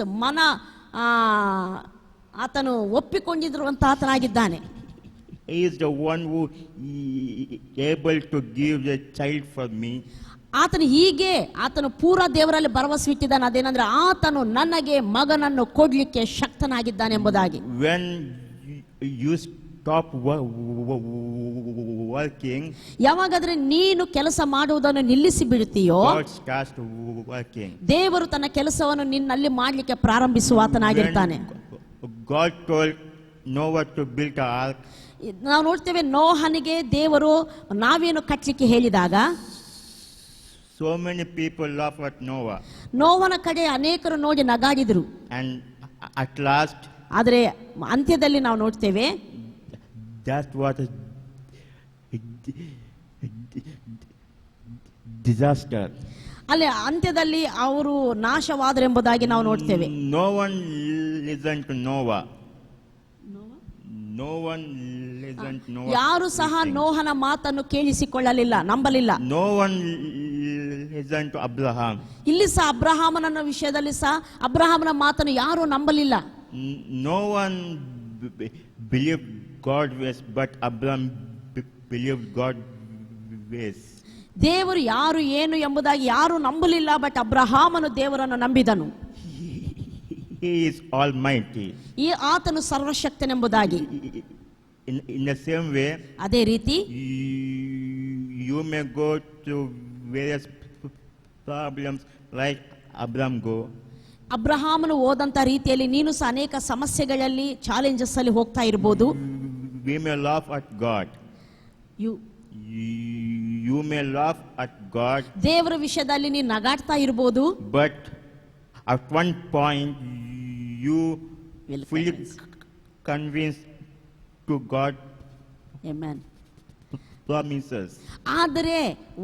ಆತನು ಒಪ್ಪಿಕೊಂಡಿರುವಂತ ಆತನಾಗಿದ್ದಾನೆ. He is the one who able to give the child for me. ಆತನು ಹೀಗೆ ಆತನು ಪೂರಾ ದೇವರಲ್ಲಿ ಭರವಸೆ ಇಟ್ಟಿದ್ದಾನೆ. ಅದೇನಂದ್ರೆ ಆತನು ನನಗೆ ಮಗನನ್ನು ಕೊಡ್ಲಿಕ್ಕೆ ಶಕ್ತನಾಗಿದ್ದಾನೆ ಎಂಬುದಾಗಿ. When you stop working, ಯಾವಾಗಾದ್ರೆ ನೀನು ಕೆಲಸ ಮಾಡುವುದನ್ನು ನಿಲ್ಲಿಸಿ ಬಿಡುತ್ತೀಯೋ God starts working. ದೇವರು ತನ್ನ ಕೆಲಸವನ್ನು ನಿನ್ನಲ್ಲಿ ಮಾಡಲಿಕ್ಕೆ ಪ್ರಾರಂಭಿಸುವ ಆತನಾಗಿರ್ತಾನೆ. God told Noah to build an ark. ನಾವು ನೋಡ್ತೇವೆ ನೋಹನಿಗೆ ದೇವರು ನಾವೇನು ಕಟ್ಟಲಿಕ್ಕೆ ಹೇಳಿದಾಗ So many people laugh at Noah. ನೋವನ ಕಡೆ ಅನೇಕರು ನೋಡಿ ನಗಾಡಿದ್ರು. And at last, ಆದರೆ ಅಂತ್ಯದಲ್ಲಿ ನಾವು ನೋಡ್ತೇವೆ that was a disaster. ಅಲ್ಲಿ ಅಂತ್ಯದಲ್ಲಿ ಅವರು ನಾಶವಾದರೆಂಬುದಾಗಿ ನಾವು ನೋಡ್ತೇವೆ. No one listened to Noah. No one listened to Noah. ಯಾರು ಸಹ ನೋಹನ ಮಾತನ್ನು ಕೇಳಿಸಿಕೊಳ್ಳಲಿಲ್ಲ, ನಂಬಲಿಲ್ಲ. No one listened to Abraham. ಇಲ್ಲಿ ಸಹ ಅಬ್ರಹಾಮನ ವಿಷಯದಲ್ಲಿ ಸಹ ಅಬ್ರಹಾಮನ ಮಾತನ್ನು ಯಾರು ನಂಬಲಿಲ್ಲ. No one believed God's ways, but Abraham believed God's ways. ದೇವರು ಯಾರು ಏನು ಎಂಬುದಾಗಿ ಯಾರು ನಂಬಲಿಲ್ಲ, ಬಟ್ ಅಬ್ರಹಾಮನು ದೇವರನ್ನು ನಂಬಿದನು. He is almighty. ಈ ಆತನು ಸರ್ವಶಕ್ತನೆಂಬುದಾಗಿ. In the same way, ಅದೇ ರೀತಿ you may go through various problems like Abraham go. ಅಬ್ರಹಾಮನು ಹೋದಂತ ರೀತಿಯಲ್ಲಿ ನೀನು ಸಹ ಅನೇಕ ಸಮಸ್ಯೆಗಳಲ್ಲಿ, ಚಾಲೆಂಜಸ್ ಅಲ್ಲಿ ಹೋಗ್ತಾ ಇರಬಹುದು. We may laugh at God. You may laugh at God. ದೇವರ ವಿಷಯದಲ್ಲಿ ನೀನು ನಗಾಡ್ತಾ ಇರಬಹುದು. But at one point you will fully convinced to God. Amen. Promises. ಆದರೆ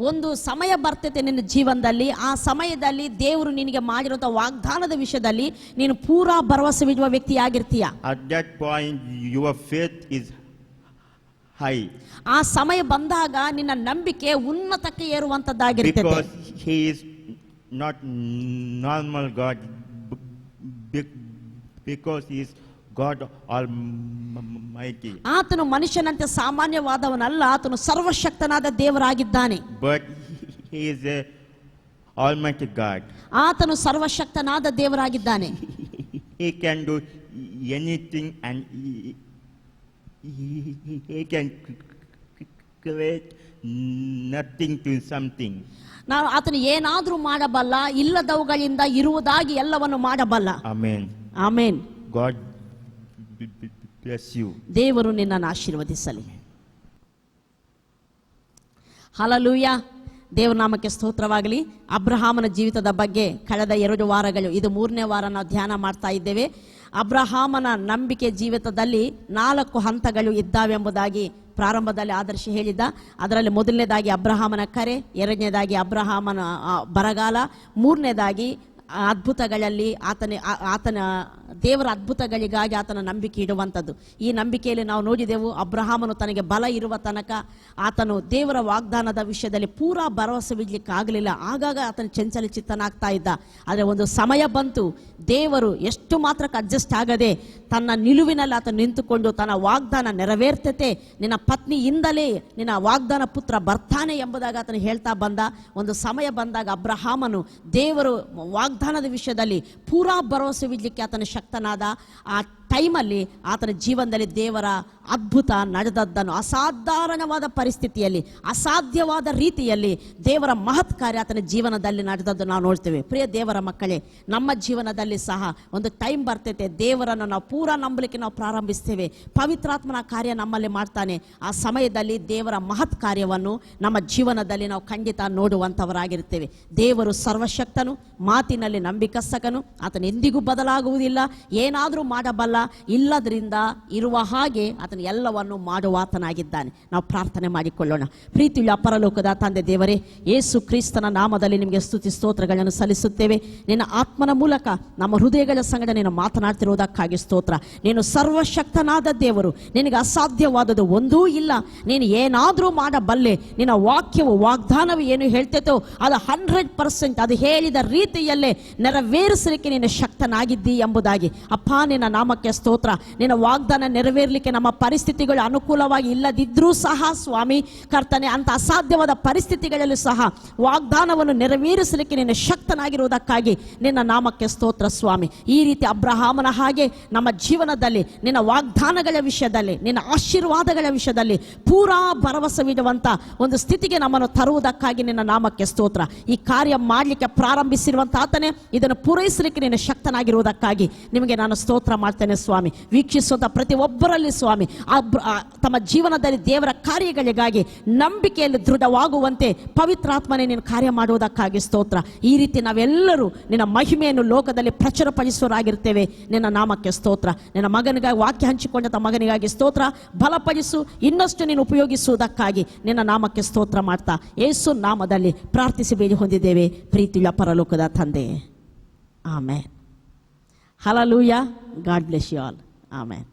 ಒಂದು ಸಮಯ ಬರ್ತೈತೆ ನಿನ್ನ ಜೀವನದಲ್ಲಿ, ಆ ಸಮಯದಲ್ಲಿ ದೇವರು ನಿನಗೆ ಮಾಡಿರುವಂತಹ ವಾಗ್ದಾನದ ವಿಷಯದಲ್ಲಿ ನೀನು ಪೂರಾ ಭರವಸೆ ಇಡುವ ವ್ಯಕ್ತಿಯಾಗಿರ್ತೀಯ. At that point your faith is high. ಆ ಸಮಯ ಬಂದಾಗ ನಿನ್ನ ನಂಬಿಕೆ ಉನ್ನತಕ್ಕೆ ಏರುವಂತದ್ದಾಗಿರ್ತದೆ. Because he is not normal God, because he is God Almighty. ಆತನು ಮನುಷ್ಯನಂತೆ ಸಾಮಾನ್ಯವಾದವನಲ್ಲ, ಆತನು ಸರ್ವಶಕ್ತನಾದ ದೇವರಾಗಿದ್ದಾನೆ. But he is a almighty God. ಆತನು ಸರ್ವಶಕ್ತನಾದ ದೇವರಾಗಿದ್ದಾನೆ. He can do anything and he can create nothing to something. ನಾವು ಆತನು ಏನಾದ್ರೂ ಮಾಡಬಲ್ಲ, ಇಲ್ಲದವುಗಳಿಂದ ಇರುವುದಾಗಿ ಎಲ್ಲವನ್ನು ಮಾಡಬಲ್ಲ. Amen. Amen. God bless you. ದೇವರು ನಿನ್ನನ್ನು ಆಶೀರ್ವದಿಸಲಿ. ಹಲ್ಲೆಲೂಯಾ. ದೇವರ ನಾಮಕ್ಕೆ ಸ್ತೋತ್ರವಾಗಲಿ. ಅಬ್ರಹಾಮನ ಜೀವಿತದ ಬಗ್ಗೆ ಕಳೆದ 2 ವಾರಗಳು, ಇದು 3ನೇ ವಾರ ನಾವು ಧ್ಯಾನ ಮಾಡ್ತಾ ಇದ್ದೇವೆ. ಅಬ್ರಹಾಮನ ನಂಬಿಕೆ ಜೀವಿತದಲ್ಲಿ 4 ಹಂತಗಳು ಇದ್ದಾವೆಂಬುದಾಗಿ ಪ್ರಾರಂಭದಲ್ಲಿ ಆದರ್ಶ ಹೇಳಿದ್ದ. ಅದರಲ್ಲಿ ಮೊದಲನೇದಾಗಿ ಅಬ್ರಹಾಮನ ಕರೆ, ಎರಡನೇದಾಗಿ ಅಬ್ರಹಾಮನ ಬರಗಾಲ, ಮೂರನೇದಾಗಿ ಅದ್ಭುತಗಳಲ್ಲಿ ಆತನ ದೇವರ ಅದ್ಭುತಗಳಿಗಾಗಿ ಆತನ ನಂಬಿಕೆ ಇಡುವಂಥದ್ದು. ಈ ನಂಬಿಕೆಯಲ್ಲಿ ನಾವು ನೋಡಿದೆವು, ಅಬ್ರಹಾಮನು ತನಗೆ ಬಲ ಇರುವ ತನಕ ಆತನು ದೇವರ ವಾಗ್ದಾನದ ವಿಷಯದಲ್ಲಿ ಪೂರಾ ಭರವಸೆ ಬಿಡ್ಲಿಕ್ಕೆ ಆಗಲಿಲ್ಲ. ಆಗಾಗ ಆತನ ಚಂಚಲ ಚಿತ್ತನಾಗ್ತಾ ಇದ್ದ. ಆದರೆ ಒಂದು ಸಮಯ ಬಂತು, ದೇವರು ಎಷ್ಟು ಮಾತ್ರಕ್ಕೆ ಅಡ್ಜಸ್ಟ್ ಆಗದೆ ತನ್ನ ನಿಲುವಿನಲ್ಲಿ ಆತ ನಿಂತುಕೊಂಡು ತನ್ನ ವಾಗ್ದಾನ ನೆರವೇರ್ತತೆ, ನಿನ್ನ ಪತ್ನಿಯಿಂದಲೇ ನಿನ್ನ ವಾಗ್ದಾನ ಪುತ್ರ ಬರ್ತಾನೆ ಎಂಬುದಾಗಿ ಆತನು ಹೇಳ್ತಾ ಬಂದ. ಒಂದು ಸಮಯ ಬಂದಾಗ ಅಬ್ರಹಾಮನು ದೇವರು ವಾಗ್ದಾನದ ವಿಷಯದಲ್ಲಿ ಪೂರಾ ಭರವಸೆ ಬಿಡ್ಲಿಕ್ಕೆ ಆತನ ಶಕ್ತನಾದ. ಆ ಟೈಮಲ್ಲಿ ಆತನ ಜೀವನದಲ್ಲಿ ದೇವರ ಅದ್ಭುತ ನಡೆದದ್ದನ್ನು, ಅಸಾಧಾರಣವಾದ ಪರಿಸ್ಥಿತಿಯಲ್ಲಿ, ಅಸಾಧ್ಯವಾದ ರೀತಿಯಲ್ಲಿ ದೇವರ ಮಹತ್ ಕಾರ್ಯ ಆತನ ಜೀವನದಲ್ಲಿ ನಡೆದದ್ದು ನಾವು ನೋಡ್ತೇವೆ. ಪ್ರಿಯ ದೇವರ ಮಕ್ಕಳೇ, ನಮ್ಮ ಜೀವನದಲ್ಲಿ ಸಹ ಒಂದು ಟೈಮ್ ಬರ್ತೈತೆ, ದೇವರನ್ನು ನಾವು ಪೂರಾ ನಂಬಲಿಕ್ಕೆ ನಾವು ಪ್ರಾರಂಭಿಸ್ತೇವೆ. ಪವಿತ್ರಾತ್ಮನ ಕಾರ್ಯ ನಮ್ಮಲ್ಲಿ ಮಾಡ್ತಾನೆ. ಆ ಸಮಯದಲ್ಲಿ ದೇವರ ಮಹತ್ ಕಾರ್ಯವನ್ನು ನಮ್ಮ ಜೀವನದಲ್ಲಿ ನಾವು ಖಂಡಿತ ನೋಡುವಂಥವರಾಗಿರ್ತೇವೆ. ದೇವರು ಸರ್ವಶಕ್ತನು, ಮಾತಿನಲ್ಲಿ ನಂಬಿಕಸ್ತಕನು, ಆತನ ಎಂದಿಗೂ ಬದಲಾಗುವುದಿಲ್ಲ. ಏನಾದರೂ ಮಾಡಬಲ್ಲ, ಇಲ್ಲದ್ರಿಂದ ಇರುವ ಹಾಗೆ ಆತನ ಎಲ್ಲವನ್ನು ಮಾಡುವಾತನಾಗಿದ್ದಾನೆ. ನಾವು ಪ್ರಾರ್ಥನೆ ಮಾಡಿಕೊಳ್ಳೋಣ. ಪ್ರೀತಿಯುಳ್ಳ ಪರಲೋಕದ ತಂದೆ ದೇವರೇ, ಯೇಸು ಕ್ರಿಸ್ತನ ನಾಮದಲ್ಲಿ ನಿಮಗೆ ಸ್ತುತಿ ಸ್ತೋತ್ರಗಳನ್ನು ಸಲ್ಲಿಸುತ್ತೇವೆ. ನಿನ್ನ ಆತ್ಮನ ಮೂಲಕ ನಮ್ಮ ಹೃದಯಗಳ ಸಂಗಡ ನೀನು ಮಾತನಾಡ್ತಿರುವುದಕ್ಕಾಗಿ ಸ್ತೋತ್ರ. ನೀನು ಸರ್ವಶಕ್ತನಾದ ದೇವರು, ನಿನಗೆ ಅಸಾಧ್ಯವಾದದ್ದು ಒಂದೂ ಇಲ್ಲ. ನೀನು ಏನಾದರೂ ಮಾಡಬಲ್ಲೆ. ನಿನ್ನ ವಾಕ್ಯವು, ವಾಗ್ದಾನವು ಏನು ಹೇಳ್ತೈತೋ ಅದು 100% ಅದು ಹೇಳಿದ ರೀತಿಯಲ್ಲೇ ನೆರವೇರಿಸಲಿಕ್ಕೆ ನೀನು ಶಕ್ತನಾಗಿದ್ದಿ ಎಂಬುದಾಗಿ. ಅಪ್ಪ, ನಿನ್ನ ನಾಮಕ್ಕೆ ಸ್ತೋತ್ರ. ನಿನ್ನ ವಾಗ್ದಾನ ನೆರವೇರಲಿಕ್ಕೆ ನಮ್ಮ ಪರಿಸ್ಥಿತಿಗಳು ಅನುಕೂಲವಾಗಿ ಇಲ್ಲದಿದ್ರೂ ಸಹ ಸ್ವಾಮಿ ಕರ್ತನೆ, ಅಂತ ಅಸಾಧ್ಯವಾದ ಪರಿಸ್ಥಿತಿಗಳಲ್ಲೂ ಸಹ ವಾಗ್ದಾನವನ್ನು ನೆರವೇರಿಸಲಿಕ್ಕೆ ನೀನು ಶಕ್ತನಾಗಿರುವುದಕ್ಕಾಗಿ ನಿನ್ನ ನಾಮಕ್ಕೆ ಸ್ತೋತ್ರ ಸ್ವಾಮಿ. ಈ ರೀತಿ ಅಬ್ರಹಾಮನ ಹಾಗೆ ನಮ್ಮ ಜೀವನದಲ್ಲಿ ನಿನ್ನ ವಾಗ್ದಾನಗಳ ವಿಷಯದಲ್ಲಿ, ನಿನ್ನ ಆಶೀರ್ವಾದಗಳ ವಿಷಯದಲ್ಲಿ ಪೂರಾ ಭರವಸವಿಡುವಂತ ಒಂದು ಸ್ಥಿತಿಗೆ ನಮ್ಮನ್ನು ತರುವುದಕ್ಕಾಗಿ ನಿನ್ನ ನಾಮಕ್ಕೆ ಸ್ತೋತ್ರ. ಈ ಕಾರ್ಯ ಮಾಡಲಿಕ್ಕೆ ಪ್ರಾರಂಭಿಸಿರುವಂತ ಆತನೇ ಇದನ್ನು ಪೂರೈಸಲಿಕ್ಕೆ ನೀನು ಶಕ್ತನಾಗಿರುವುದಕ್ಕಾಗಿ ನಿಮಗೆ ನಾನು ಸ್ತೋತ್ರ ಮಾಡ್ತೇನೆ ಸ್ವಾಮಿ. ವೀಕ್ಷಿಸುವಂತ ಪ್ರತಿ ಒಬ್ಬರಲ್ಲಿ ಸ್ವಾಮಿ ತಮ್ಮ ಜೀವನದಲ್ಲಿ ದೇವರ ಕಾರ್ಯಗಳಿಗಾಗಿ ನಂಬಿಕೆಯಲ್ಲಿ ದೃಢವಾಗುವಂತೆ ಪವಿತ್ರಾತ್ಮನೇ ನೀನು ಕಾರ್ಯ ಮಾಡುವುದಕ್ಕಾಗಿ ಸ್ತೋತ್ರ. ಈ ರೀತಿ ನಾವೆಲ್ಲರೂ ನಿನ್ನ ಮಹಿಮೆಯನ್ನು ಲೋಕದಲ್ಲಿ ಪ್ರಚುರಪಡಿಸುವರಾಗಿರ್ತೇವೆ. ನಿನ್ನ ನಾಮಕ್ಕೆ ಸ್ತೋತ್ರ. ನಿನ್ನ ಮಗನಿಗಾಗಿ ವಾಕ್ಯ ಹಂಚಿಕೊಂಡ ಮಗನಿಗಾಗಿ ಸ್ತೋತ್ರ. ಬಲಪಡಿಸು, ಇನ್ನಷ್ಟು ನೀನು ಉಪಯೋಗಿಸುವುದಕ್ಕಾಗಿ ನಿನ್ನ ನಾಮಕ್ಕೆ ಸ್ತೋತ್ರ ಮಾಡ್ತಾ ಯೇಸು ನಾಮದಲ್ಲಿ ಪ್ರಾರ್ಥಿಸಿ ಬೇಡಿ ಹೊಂದಿದ್ದೇವೆ ಪ್ರೀತಿಯುಳ್ಳ ಪರಲೋಕದ ತಂದೆ. Amen. Hallelujah. God bless you all. Amen.